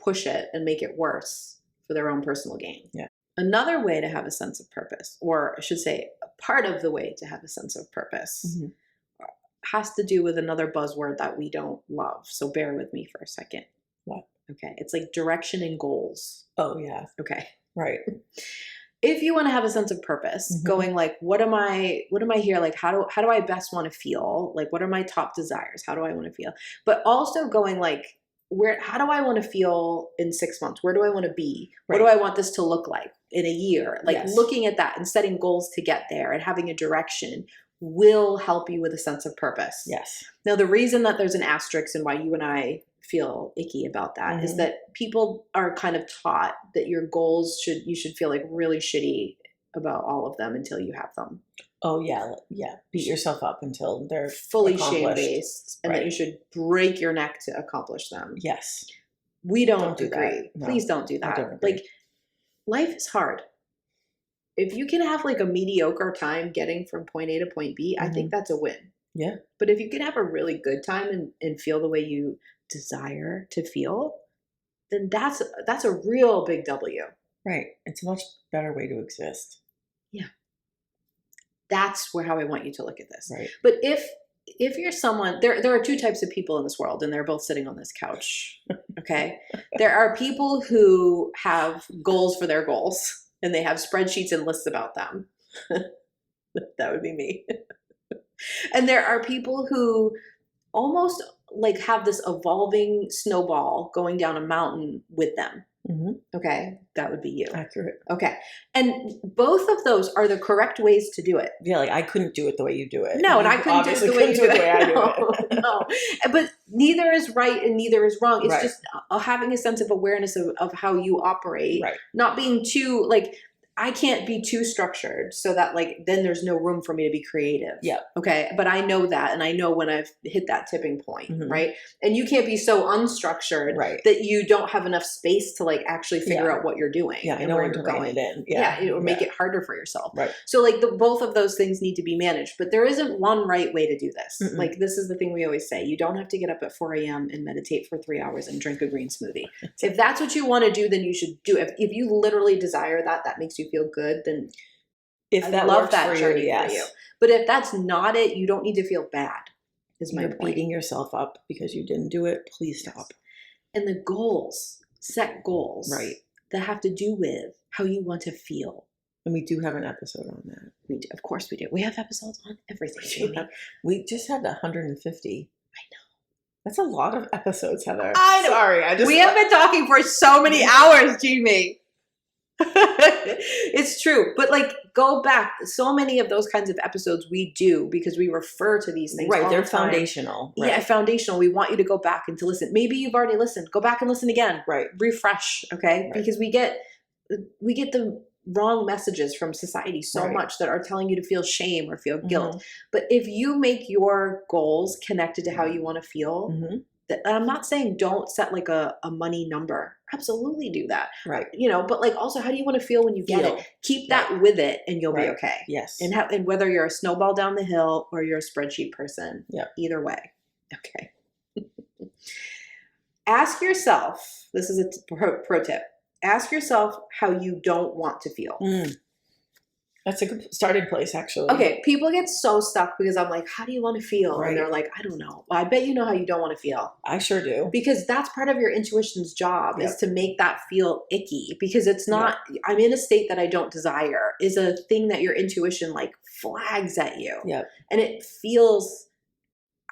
push it and make it worse for their own personal gain. Yeah. Another way to have a sense of purpose, or I should say a part of the way to have a sense of purpose, has to do with another buzzword that we don't love. So bear with me for a second. What? Okay. It's like direction and goals. Oh, yeah. Okay. Right. If you want to have a sense of purpose, going like, what am I here? Like, how do I best want to feel? Like, what are my top desires? How do I want to feel? But also going like, how do I want to feel in 6 months? Where do I want to be? What do I want this to look like in a year? Like looking at that and setting goals to get there and having a direction will help you with a sense of purpose. Yes. Now, the reason that there's an asterisk and why you and I feel icky about that is that people are kind of taught that your goals you should feel like really shitty about all of them until you have them. Oh, yeah. Yeah. Beat yourself up until they're fully shame-based and that you should break your neck to accomplish them. Yes. We don't agree. No, please don't do that. Like, life is hard. If you can have like a mediocre time getting from point A to point B, I think that's a win. Yeah. But if you can have a really good time and feel the way you desire to feel, then that's a real big W. Right. It's a much better way to exist. Yeah. That's how I want you to look at this. Right. But if you're someone, there are two types of people in this world, and they're both sitting on this couch. Okay. There are people who have goals for their goals, and they have spreadsheets and lists about them. That would be me. And there are people who almost like have this evolving snowball going down a mountain with them. Okay. That would be you. Accurate. Okay. And both of those are the correct ways to do it. Yeah. Like, I couldn't do it the way you do it. No. And I couldn't do it the way you do it. I do it. No. But neither is right and neither is wrong. It's just having a sense of awareness of how you operate. Right. Not being too like, I can't be too structured so that like then there's no room for me to be creative. Yeah. Okay. But I know that, and I know when I've hit that tipping point, right? And you can't be so unstructured that you don't have enough space to like actually figure out what you're doing. Yeah, I know when to rein it in. Or make it harder for yourself. Right. So like both of those things need to be managed, but there isn't one right way to do this. Like this is the thing we always say: you don't have to get up at 4 a.m. and meditate for 3 hours and drink a green smoothie. If that's what you want to do, then you should do it. If you literally desire that makes you feel good, then I love that journey for you. But if that's not it, you don't need to feel bad. Is my point. Beating yourself up because you didn't do it. Please stop. And the goals, set goals, right, that have to do with how you want to feel. And we do have an episode on that. We do, of course we do. We have episodes on everything. We just had 150. I know. That's a lot of episodes, Heather. I know. Sorry, we have been talking for so many hours, Jamie. It's true. But like, go back. So many of those kinds of episodes we do because we refer to these things. Right. They're foundational. Right? Yeah, foundational. We want you to go back and to listen. Maybe you've already listened. Go back and listen again. Right. Refresh. Okay. Right. Because we get the wrong messages from society so much that are telling you to feel shame or feel guilt. But if you make your goals connected to how you want to feel, I'm not saying don't set like a money number. Absolutely do that. Right. But like also, how do you want to feel when you get it? Keep that with it and you'll be okay. Yes. And whether you're a snowball down the hill or you're a spreadsheet person, either way. Okay. Ask yourself, this is a pro tip. Ask yourself how you don't want to feel. That's a good starting place, actually. Okay, people get so stuck because I'm like, how do you want to feel? Right. And they're like, I don't know. Well, I bet you know how you don't want to feel. I sure do. Because that's part of your intuition's job is to make that feel icky. Because it's not, I'm in a state that I don't desire is a thing that your intuition like flags at you. Yep. And it feels,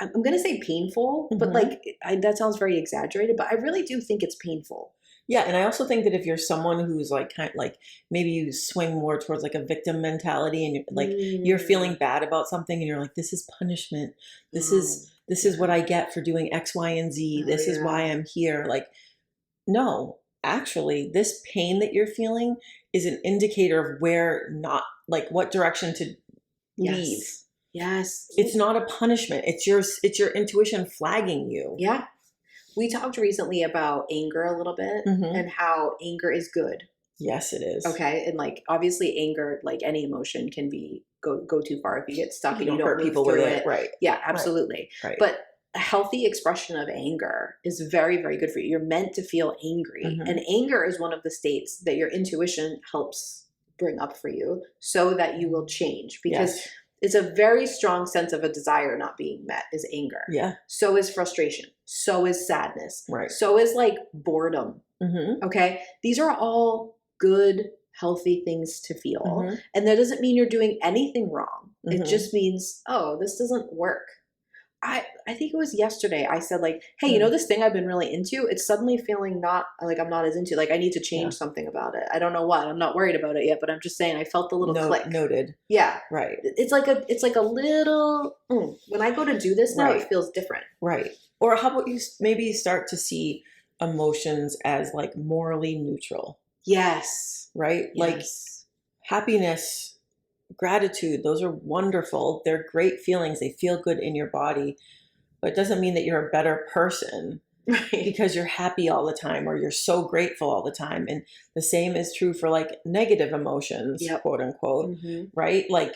I'm going to say painful, but like that sounds very exaggerated, but I really do think it's painful. Yeah, and I also think that if you're someone who's like kind of like maybe you swing more towards like a victim mentality and like you're feeling bad about something and you're like, this is punishment. This is what I get for doing X, Y, and Z. This is why I'm here. Like, no, actually, this pain that you're feeling is an indicator of where not like what direction to leave. Yes. It's not a punishment. It's your intuition flagging you. Yeah. We talked recently about anger a little bit and how anger is good. Yes, it is. Okay. And like, obviously anger, like any emotion can be go too far if you get stuck and you don't hurt move people through with it. Right. Yeah, absolutely. Right. But a healthy expression of anger is very, very good for you. You're meant to feel angry. And anger is one of the states that your intuition helps bring up for you so that you will change because it's a very strong sense of a desire not being met is anger. Yeah. So is frustration. So is sadness. Right. So is like boredom. Okay. These are all good, healthy things to feel. And that doesn't mean you're doing anything wrong. It just means, oh, this doesn't work. I think it was yesterday I said like, hey, this thing I've been really into, it's suddenly feeling not like I'm not as into, like I need to change something about it. I don't know what. I'm not worried about it yet, but I'm just saying I felt the little click. Noted. Yeah. Right. It's like a little, when I go to do this now, it feels different. Right. Or how about you maybe start to see emotions as like morally neutral? Yes. Right? Yes. Like happiness, gratitude, those are wonderful. They're great feelings. They feel good in your body, but it doesn't mean that you're a better person because you're happy all the time or you're so grateful all the time. And the same is true for like negative emotions, quote unquote, right? Like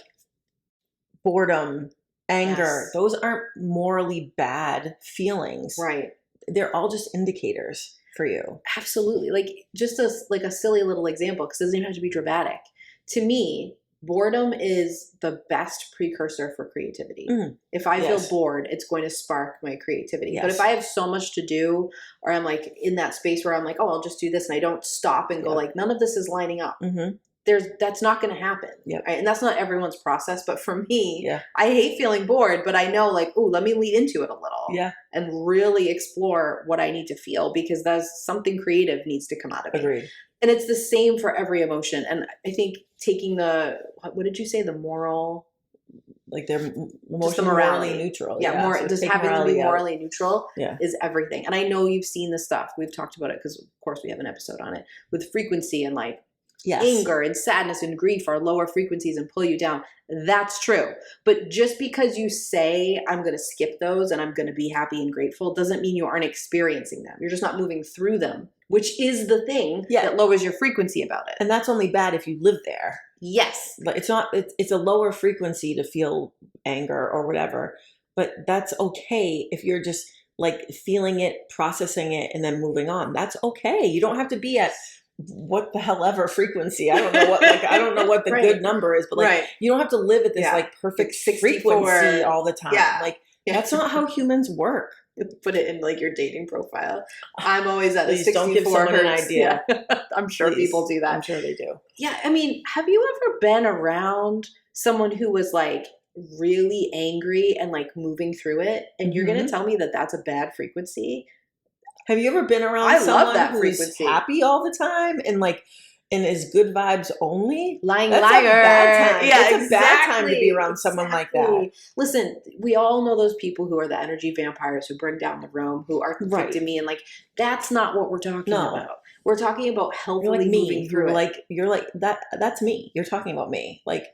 boredom, anger, those aren't morally bad feelings. Right. They're all just indicators for you. Absolutely. Like just a silly little example, because it doesn't even have to be dramatic. To me, boredom is the best precursor for creativity. If I feel bored, it's going to spark my creativity. But if I have so much to do, or I'm like in that space where I'm like, oh, I'll just do this, and I don't stop and go like, none of this is lining up. That's not going to happen. Right? And that's not everyone's process. But for me, I hate feeling bored, but I know like, ooh, let me lead into it a little and really explore what I need to feel because there's something creative needs to come out of it. Agreed. And it's the same for every emotion. And I think taking what did you say? The moral, like they're morally neutral. So just having to be morally neutral Yeah. is everything. And I know you've seen this stuff. We've talked about it because of course we have an episode on it with frequency and like anger and sadness and grief are lower frequencies and pull you down. That's true. But just because you say, I'm going to skip those and I'm going to be happy and grateful, doesn't mean you aren't experiencing them. You're just not moving through them, which is the thing that lowers your frequency about it. And that's only bad if you live there. Yes. But it's a lower frequency to feel anger or whatever. But that's okay if you're just like feeling it, processing it, and then moving on. That's okay. You don't have to be at what the hell ever frequency. I don't know what the good number is, but like you don't have to live at this like perfect frequency all the time. Like that's not how humans work. Put it in like your dating profile. I'm always at a 64 don't give someone an idea. I'm sure people do that. I'm sure they do. Yeah. I mean, have you ever been around someone who was like really angry and like moving through it? And you're going to tell me that that's a bad frequency? Have you ever been around someone who's happy all the time and is good vibes only? Lying That's liar. A bad time. Yeah, it's a bad time to be around someone like that. Listen, we all know those people who are the energy vampires who bring down the room, who are conflicting me, and like that's not what we're talking about. We're talking about healthily moving through it. You're like that. That's me. You're talking about me. Like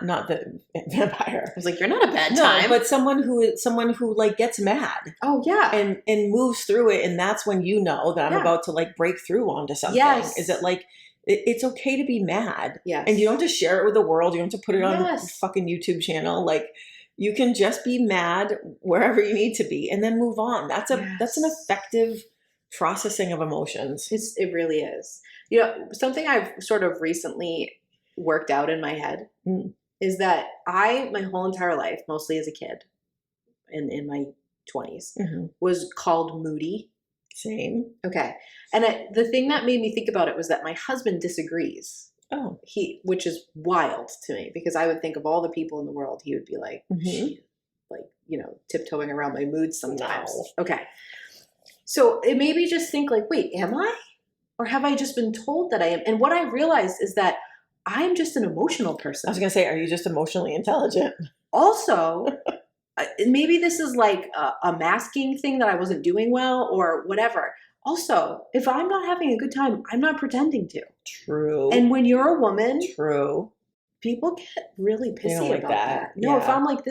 not the vampire. I was like, you're not a bad time. But someone who like gets mad. Oh yeah. And moves through it, and that's when you know that I'm about to like break through onto something. Yes. Is it like it's okay to be mad? Yes. And you don't have to share it with the world. You don't have to put it on a fucking YouTube channel. Like you can just be mad wherever you need to be and then move on. That's an effective processing of emotions. It really is. You know, something I've sort of recently worked out in my head is that my whole entire life, mostly as a kid in my 20s, was called moody. Same. Okay. And the thing that made me think about it was that my husband disagrees. Oh. Which is wild to me because I would think of all the people in the world, he would be like, like, you know, tiptoeing around my moods sometimes. No. Okay. So it made me just think like, wait, am I? Or have I just been told that I am? And what I realized is that I'm just an emotional person. I was going to say, are you just emotionally intelligent? Also, maybe this is like a masking thing that I wasn't doing well or whatever. Also, if I'm not having a good time, I'm not pretending to. True. And when you're a woman, true, people get really pissy like about that. No, if I'm like,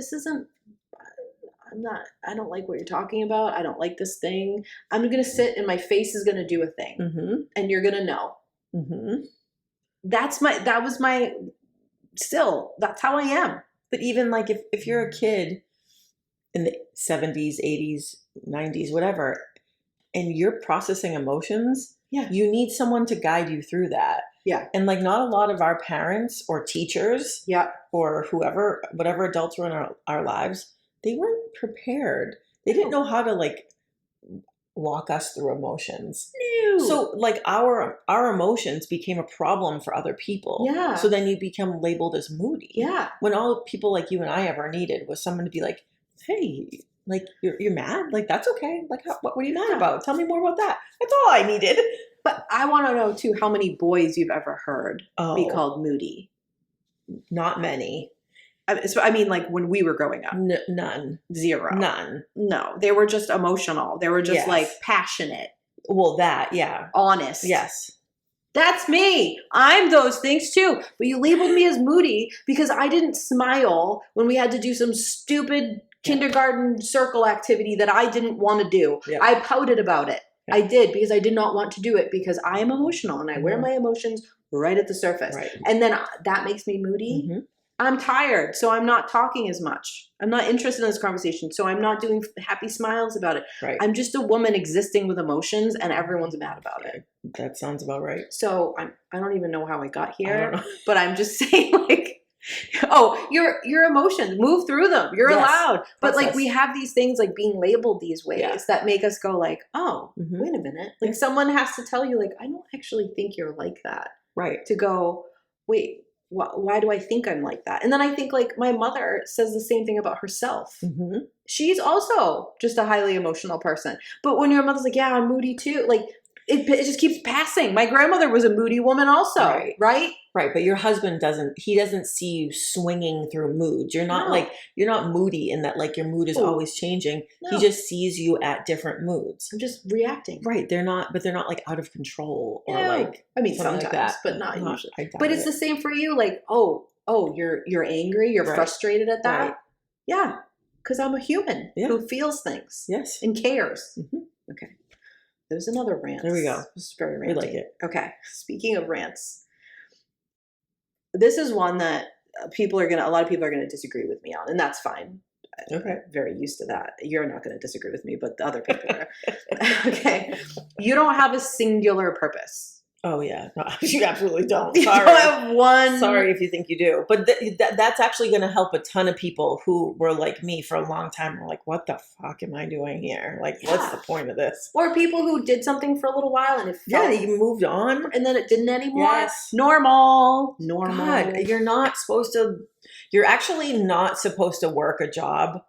I don't like what you're talking about. I don't like this thing. I'm going to sit and my face is going to do a thing. And you're going to know. That's how I am. But even like if you're a kid in the 70s, 80s, 90s, whatever, and you're processing emotions, you need someone to guide you through that. Yeah. And like not a lot of our parents or teachers or whoever, whatever adults were in our lives, they weren't prepared. They didn't know how to like walk us through emotions. No. So like our emotions became a problem for other people. Yeah. So then you become labeled as moody. Yeah. When all people like you and I ever needed was someone to be like, hey, like you're mad? Like that's okay. Like what are you mad about? Tell me more about that. That's all I needed. But I want to know too how many boys you've ever heard be called moody. Not many. I mean, like when we were growing up. None. Zero. None. No. They were just emotional. They were just like passionate. Well, that, yeah. Honest. Yes. That's me. I'm those things too. But you labeled me as moody because I didn't smile when we had to do some stupid kindergarten circle activity that I didn't want to do. Yeah. I pouted about it. Yeah. I did because I did not want to do it because I am emotional and I wear my emotions right at the surface. Right. And then that makes me moody. I'm tired, so I'm not talking as much. I'm not interested in this conversation, so I'm not doing happy smiles about it. Right. I'm just a woman existing with emotions, and everyone's mad about it. That sounds about right. So I don't even know how I got here, but I'm just saying, like, your emotions, move through them. You're allowed. But like we have these things like being labeled these ways that make us go like, oh, wait a minute. Like someone has to tell you like, I don't actually think you're like that. Right. To go, wait. Why do I think I'm like that? And then I think like my mother says the same thing about herself. She's also just a highly emotional person. But when your mother's like, yeah, I'm moody too. Like it just keeps passing. My grandmother was a moody woman also, right? Right, but your husband doesn't see you swinging through moods. You're not you're not moody in that like your mood is always changing. No. He just sees you at different moods. I'm just reacting. Right, they're not like out of control or like, I mean, sometimes, like that. But not usually. But it's the same for you. Like, oh, you're angry, you're frustrated at that. Right. Yeah, because I'm a human who feels things. Yes, and cares. Okay, there's another rant. There we go. This is very ranty. We like it. Okay, speaking of rants. This is one that a lot of people are going to disagree with me on, and that's fine. Okay. I'm very used to that. You're not going to disagree with me, but the other people are. Okay. You don't have a singular purpose. Oh, yeah. No, you absolutely don't. Sorry. You don't have one. Sorry if you think you do. But that's actually going to help a ton of people who were like me for a long time. Were like, what the fuck am I doing here? Like, what's the point of this? Or people who did something for a little while and it felt. Yeah, you moved on. And then it didn't anymore. Yes. Normal. God, you're actually not supposed to work a job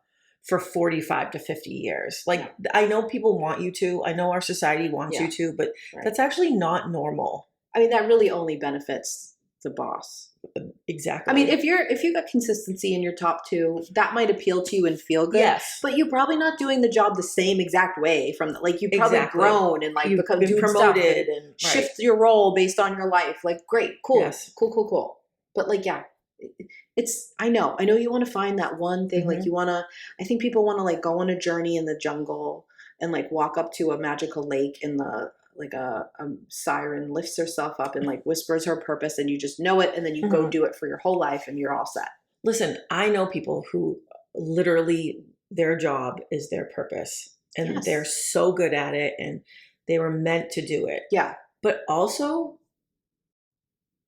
for 45 to 50 years. Like, I know people want you to. I know our society wants you to, but that's actually not normal. I mean, that really only benefits the boss. Exactly. I mean, if you got consistency in your top two, that might appeal to you and feel good. Yes. But you're probably not doing the job the same exact way you've probably grown and you've become been promoted and shift your role based on your life. Like, great, cool, cool. But I know you want to find that one thing. I think people want to go on a journey in the jungle and walk up to a magical lake in the, a siren lifts herself up and whispers her purpose and you just know it. And then you go do it for your whole life and you're all set. Listen, I know people who literally their job is their purpose and they're so good at it and they were meant to do it. Yeah. But also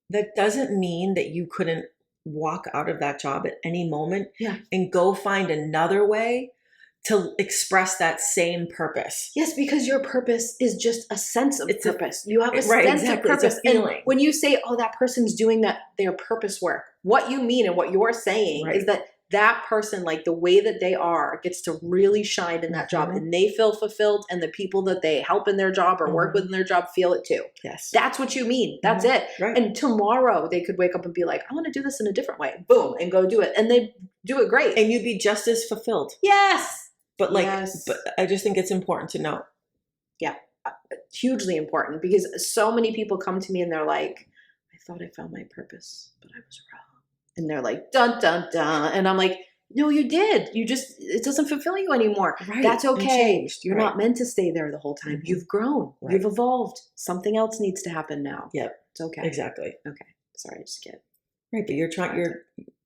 that doesn't mean that you couldn't walk out of that job at any moment and go find another way to express that same purpose. Yes, because your purpose is just a sense of purpose. You have a sense of purpose. It's a feeling. And when you say, oh, that person's doing their purpose work, what you mean and what you're saying is that person, the way that they are, gets to really shine in that job and they feel fulfilled and the people that they help in their job or work with in their job feel it too. Yes. That's what you mean. That's it. Right. And tomorrow they could wake up and be like, I want to do this in a different way. Boom. And go do it. And they do it great. And you'd be just as fulfilled. Yes. But but I just think it's important to know. Yeah. Hugely important because so many people come to me and they're like, I thought I found my purpose, but I was wrong. And they're like, dun, dun, dun. And I'm like, no, you did. It doesn't fulfill you anymore. Right. That's okay. You're not meant to stay there the whole time. You've grown. Right. You've evolved. Something else needs to happen now. Yep. It's okay. Exactly. Okay. Sorry, I just get. Right. But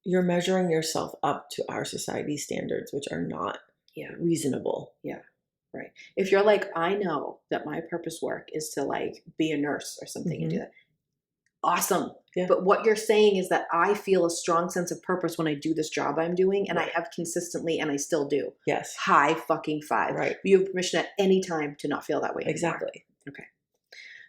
you're measuring yourself up to our society standards, which are not reasonable. Yeah. Right. If you're like, I know that my purpose work is to be a nurse or something and do that. Awesome. Yeah. But what you're saying is that I feel a strong sense of purpose when I do this job I'm doing and I have consistently and I still do. Yes. High fucking five. Right. You have permission at any time to not feel that way anymore. Exactly. Okay.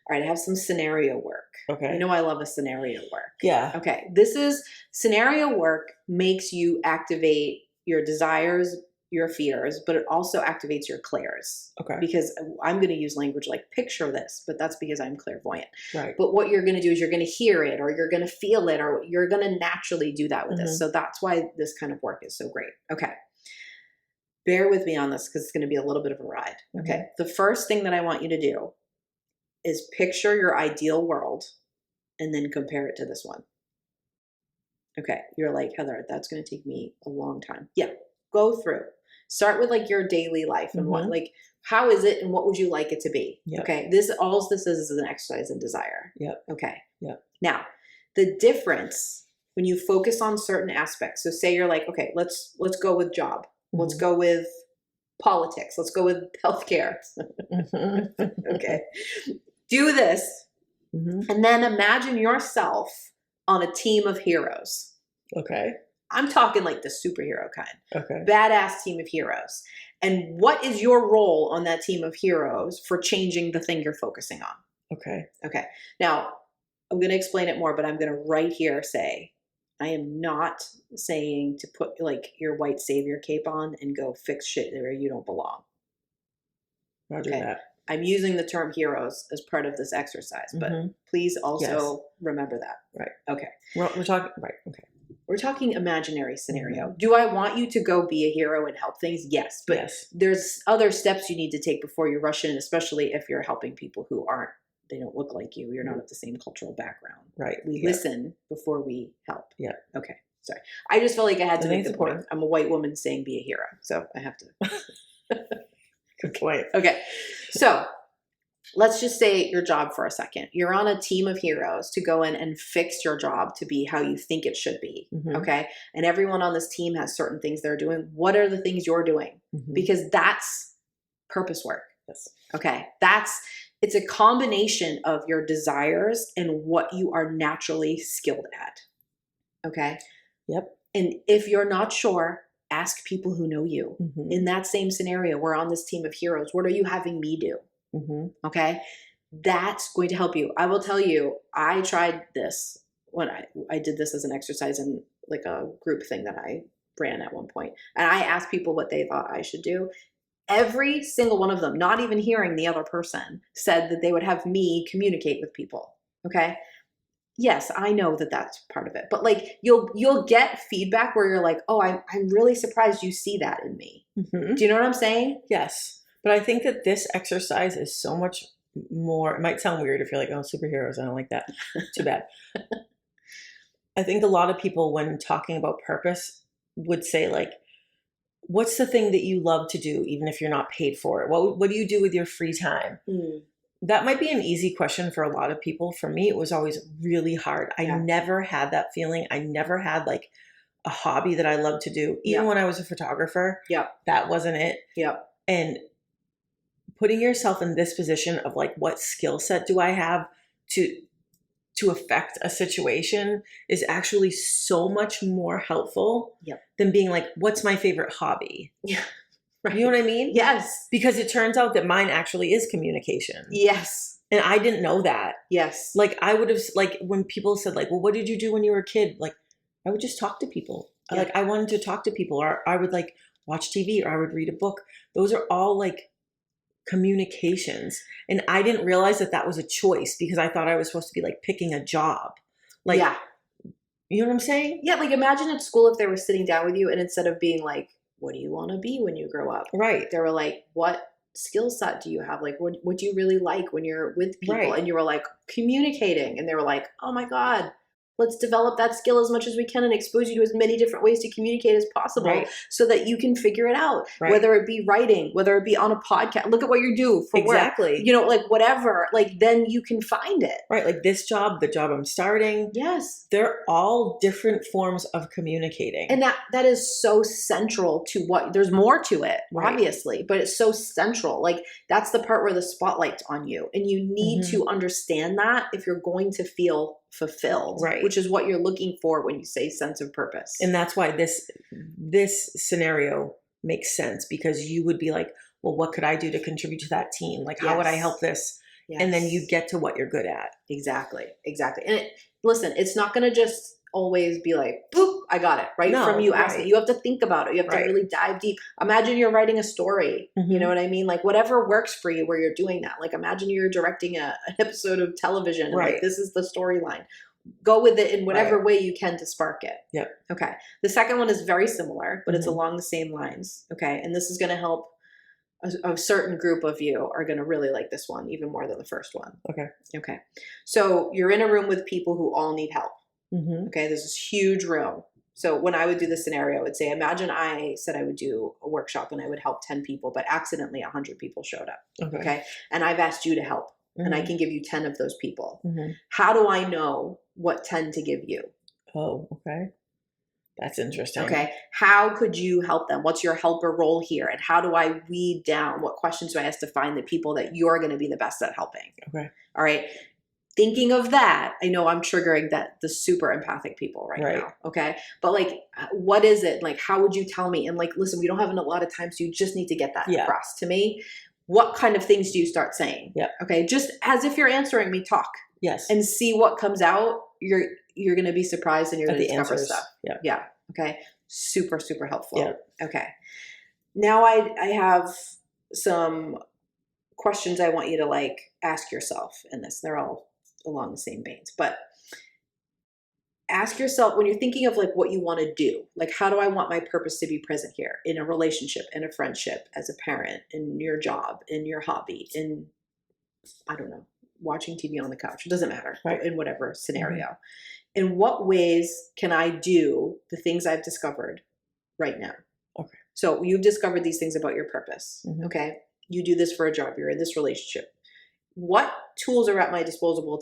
All right. I have some scenario work. Okay. You know I love a scenario work. Yeah. Okay. This is scenario work makes you activate your desires, your fears, but it also activates your clairs. Okay. Because I'm going to use language like picture this, but that's because I'm clairvoyant. Right. But what you're going to do is you're going to hear it or you're going to feel it or you're going to naturally do that with this. So that's why this kind of work is so great. Okay. Bear with me on this because it's going to be a little bit of a ride. Okay. The first thing that I want you to do is picture your ideal world and then compare it to this one. Okay. You're like, Heather, that's going to take me a long time. Yeah. Go through. Start with your daily life and what how is it and what would you like it to be? Yep. Okay. This is an exercise in desire. Yep. Okay. Yep. Now, the difference when you focus on certain aspects. So say you're like, okay, let's go with job. Let's go with politics. Let's go with healthcare. Okay. Do this. And then imagine yourself on a team of heroes. Okay. I'm talking the superhero kind. Okay. Badass team of heroes. And what is your role on that team of heroes for changing the thing you're focusing on? Okay. Okay. Now, I'm going to explain it more, but I'm going to right here say, I am not saying to put your white savior cape on and go fix shit where you don't belong. Roger that. I'm using the term heroes as part of this exercise, but please also remember that. Right. Okay. We're talking, right. Okay. We're talking imaginary scenario. Do I want you to go be a hero and help things? Yes. But there's other steps you need to take before you rush in, especially if you're helping people who they don't look like you. You're not of the same cultural background. Right. We listen before we help. Yeah. Okay. Sorry. I just felt like I had to make the point. I'm a white woman saying be a hero. So I have to. Good point. Okay. So let's just say your job for a second. You're on a team of heroes to go in and fix your job to be how you think it should be. Okay. And everyone on this team has certain things they're doing. What are the things you're doing? Because that's purpose work. Yes. Okay. It's a combination of your desires and what you are naturally skilled at. Okay. Yep. And if you're not sure, ask people who know you. In that same scenario, we're on this team of heroes. What are you having me do? Okay. That's going to help you. I will tell you, I tried this when I did this as an exercise in like a group thing that I ran at one point. And I asked people what they thought I should do. Every single one of them, not even hearing the other person, said that they would have me communicate with people. Okay. Yes, I know that that's part of it, but like you'll get feedback where you're like, oh, I'm really surprised you see that in me. Do you know what I'm saying? Yes. But I think that this exercise is so much more, it might sound weird if you're like, oh, superheroes, I don't like that. Too bad. I think a lot of people, when talking about purpose, would say like, what's the thing that you love to do, even if you're not paid for it? What do you do with your free time? That might be an easy question for a lot of people. For me, it was always really hard. I never had that feeling. I never had like a hobby that I loved to do. Even when I was a photographer, that wasn't it. And putting yourself in this position of like, what skill set do I have to affect a situation is actually so much more helpful than being like, what's my favorite hobby? Right. You know what I mean? Yes. Because it turns out that mine actually is communication. Yes. And I didn't know that. Yes. Like I would have, like when people said like, well, what did you do when you were a kid? Like I would just talk to people. Like I wanted to talk to people, or I would like watch TV, or I would read a book. Those are all like communications. And I didn't realize that that was a choice because I thought I was supposed to be like picking a job. Like, you know what I'm saying? Yeah. Like imagine at school if they were sitting down with you and instead of being like, what do you want to be when you grow up? Right. They were like, what skill set do you have? Like, what do you really like when you're with people? Right. And you were like, communicating. And they were like, oh my God, let's develop that skill as much as we can and expose you to as many different ways to communicate as possible so that you can figure it out, whether it be writing, whether it be on a podcast. Look at what you do for work. You know, like whatever, like then you can find it. Right. Like this job, the job I'm starting. Yes. They're all different forms of communicating. And that is so central to what, there's more to it, obviously, but it's so central. Like that's the part where the spotlight's on you. And you need to understand that if you're going to feel fulfilled, which is what you're looking for when you say sense of purpose. And that's why this scenario makes sense, because you would be like, well, what could I do to contribute to that team? Like, how would I help this? And then you get to what you're good at. Exactly. And listen, it's not going to just always be like, boop, I got it, right? From you asking. You have to think about it. You have to really dive deep. Imagine you're writing a story. You know what I mean? Like whatever works for you where you're doing that. Like imagine you're directing an episode of television and like this is the storyline. Go with it in whatever way you can to spark it. Yeah. Okay. The second one is very similar, but it's along the same lines. Okay. And this is going to help a certain group of you are going to really like this one even more than the first one. Okay. So you're in a room with people who all need help. Okay. There's this huge room. So when I would do this scenario, I would say, imagine I said I would do a workshop and I would help 10 people, but accidentally 100 people showed up. Okay. And I've asked you to help and I can give you 10 of those people. How do I know what 10 to give you? Oh, okay. That's interesting. Okay. How could you help them? What's your helper role here? And how do I weed down? What questions do I ask to find the people that you're going to be the best at helping? Okay. All right. Thinking of that, I know I'm triggering the super empathic people right now. Okay. But like, what is it? Like, how would you tell me? And like, listen, we don't have a lot of time, so you just need to get that across to me. What kind of things do you start saying? Okay. Just as if you're answering me, talk. Yes. And see what comes out. You're going to be surprised and you're going to discover stuff. Yeah. Okay. Super, super helpful. Okay. Now I have some questions I want you to like ask yourself in this. They're all along the same veins, but ask yourself when you're thinking of like what you want to do, like how do I want my purpose to be present here in a relationship, in a friendship, as a parent, in your job, in your hobby, in, I don't know, watching TV on the couch. It doesn't matter, right, in whatever scenario. In what ways can I do the things I've discovered right now? Okay. So you've discovered these things about your purpose. Okay. You do this for a job. You're in this relationship. What tools are at my disposal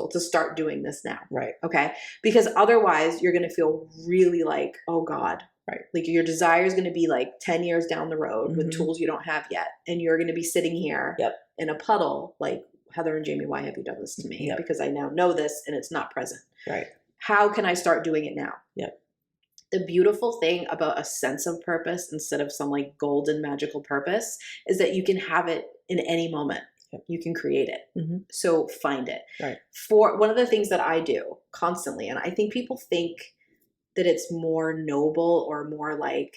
to start doing this now? Right. Okay. Because otherwise you're going to feel really like, oh God. Right. Like your desire is going to be like 10 years down the road with tools you don't have yet. And you're going to be sitting here in a puddle like, Heather and Jamie, why have you done this to me? Because I now know this and it's not present. Right. How can I start doing it now? Yep. The beautiful thing about a sense of purpose instead of some like golden magical purpose is that you can have it in any moment. Yep. You can create it. So find it. Right. For one of the things that I do constantly, and I think people think that it's more noble or more like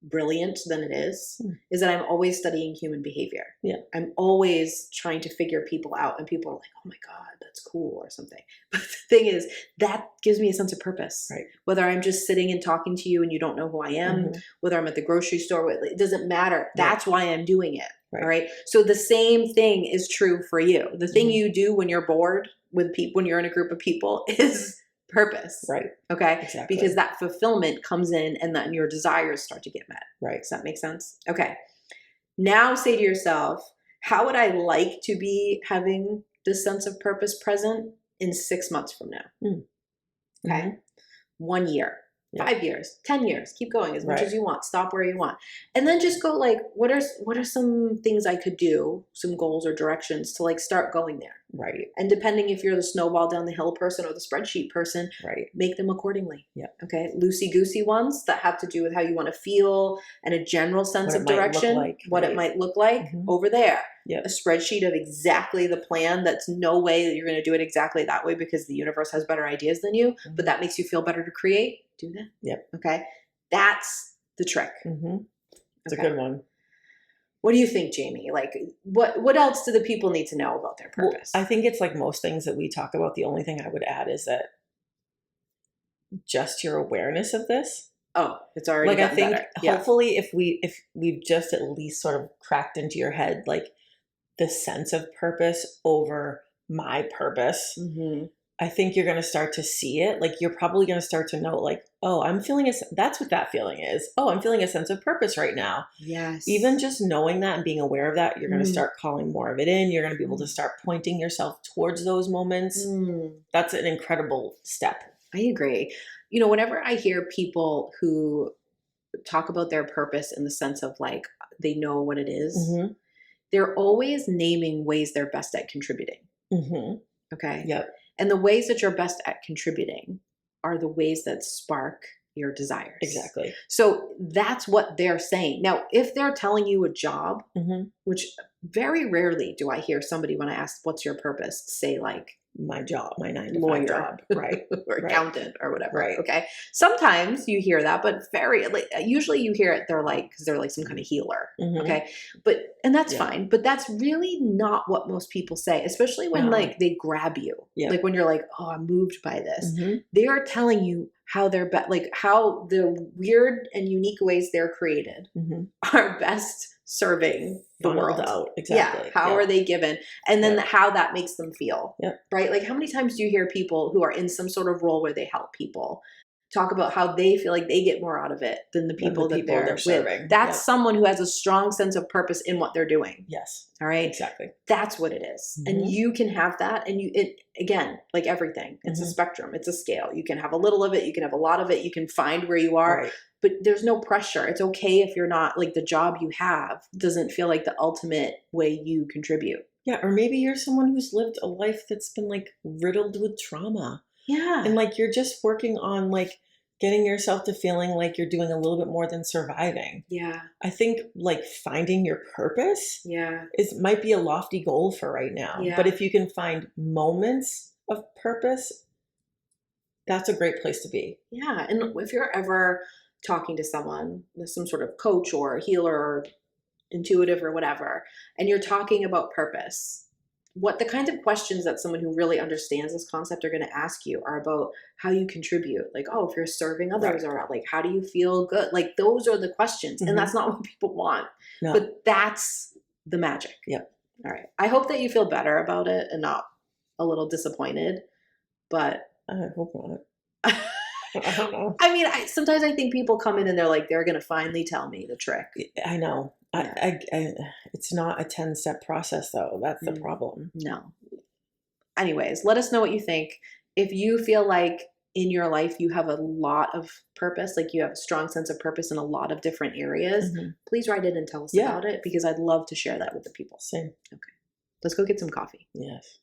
brilliant than it is that I'm always studying human behavior. Yeah. I'm always trying to figure people out, and people are like, oh my God, that's cool or something. But the thing is, that gives me a sense of purpose. Right. Whether I'm just sitting and talking to you and you don't know who I am, whether I'm at the grocery store, it doesn't matter. That's why I'm doing it. Right. All right. So the same thing is true for you. The thing you do when you're bored with people, when you're in a group of people, is purpose. Right. Okay. Exactly. Because that fulfillment comes in and then your desires start to get met. Right. Does that make sense? Okay. Now say to yourself, how would I like to be having this sense of purpose present in 6 months from now? Okay. 1 year, 5 years, 10 years, keep going as much as you want. Stop where you want. And then just go like, what are some things I could do, some goals or directions to like start going there? Right. And depending if you're the snowball down the hill person or the spreadsheet person, make them accordingly. Yeah. Okay. Loosey-goosey ones that have to do with how you want to feel and a general sense of direction, what it might look like over there. Yep. A spreadsheet of exactly the plan. That's no way that you're going to do it exactly that way because the universe has better ideas than you, but that makes you feel better to create. Do that. Yep. Okay. That's the trick. It's a good one. What do you think, Jamie? Like, what else do the people need to know about their purpose? Well, I think it's like most things that we talk about. The only thing I would add is that just your awareness of this. Oh, it's already like I think better. Hopefully if we've just at least sort of cracked into your head like the sense of purpose over my purpose. I think you're going to start to see it. Like you're probably going to start to know like, oh, I'm feeling that's what that feeling is. Oh, I'm feeling a sense of purpose right now. Yes. Even just knowing that and being aware of that, you're going to start calling more of it in. You're going to be able to start pointing yourself towards those moments. That's an incredible step. I agree. You know, whenever I hear people who talk about their purpose in the sense of like, they know what it is, they're always naming ways they're best at contributing. Okay. Yep. And the ways that you're best at contributing are the ways that spark your desires. Exactly. So that's what they're saying. Now, if they're telling you a job, which very rarely do I hear somebody when I ask, what's your purpose, say like, my job, my 9 to 5 lawyer job, right, or accountant or whatever. Right. Okay. Sometimes you hear that, but usually you hear it. They're like, because they're like some kind of healer. Okay. And that's fine. But that's really not what most people say, especially when like they grab you. Like when you're like, oh, I'm moved by this. They are telling you how they're like how the weird and unique ways they're created are best serving the world out. Exactly. Yeah. How are they given? And then how that makes them feel. Right. Like how many times do you hear people who are in some sort of role where they help people talk about how they feel like they get more out of it than the people that they're serving. With. That's someone who has a strong sense of purpose in what they're doing. Yes. All right. Exactly. That's what it is. And you can have that. And again, like everything, it's a spectrum. It's a scale. You can have a little of it. You can have a lot of it. You can find where you are. Right. But there's no pressure. It's okay if you're not like the job you have doesn't feel like the ultimate way you contribute. Yeah. Or maybe you're someone who's lived a life that's been like riddled with trauma. Yeah. And like you're just working on like getting yourself to feeling like you're doing a little bit more than surviving. Yeah. I think like finding your purpose might be a lofty goal for right now. Yeah. But if you can find moments of purpose, that's a great place to be. Yeah. And if you're ever talking to someone, some sort of coach or a healer or intuitive or whatever, and you're talking about purpose, what the kinds of questions that someone who really understands this concept are going to ask you are about how you contribute. Like, oh, if you're serving others, right. Or like, how do you feel good? Like, those are the questions. And that's not what people want. No. But that's the magic. Yep. All right. I hope that you feel better about it and not a little disappointed. But I hope not. I don't know. I mean, sometimes I think people come in and they're like, they're going to finally tell me the trick. I know. Yeah. It's not a 10-step process, though. That's the problem. No. Anyways, let us know what you think. If you feel like in your life you have a lot of purpose, like you have a strong sense of purpose in a lot of different areas, please write in and tell us about it, because I'd love to share that with the people. Same. Okay. Let's go get some coffee. Yes.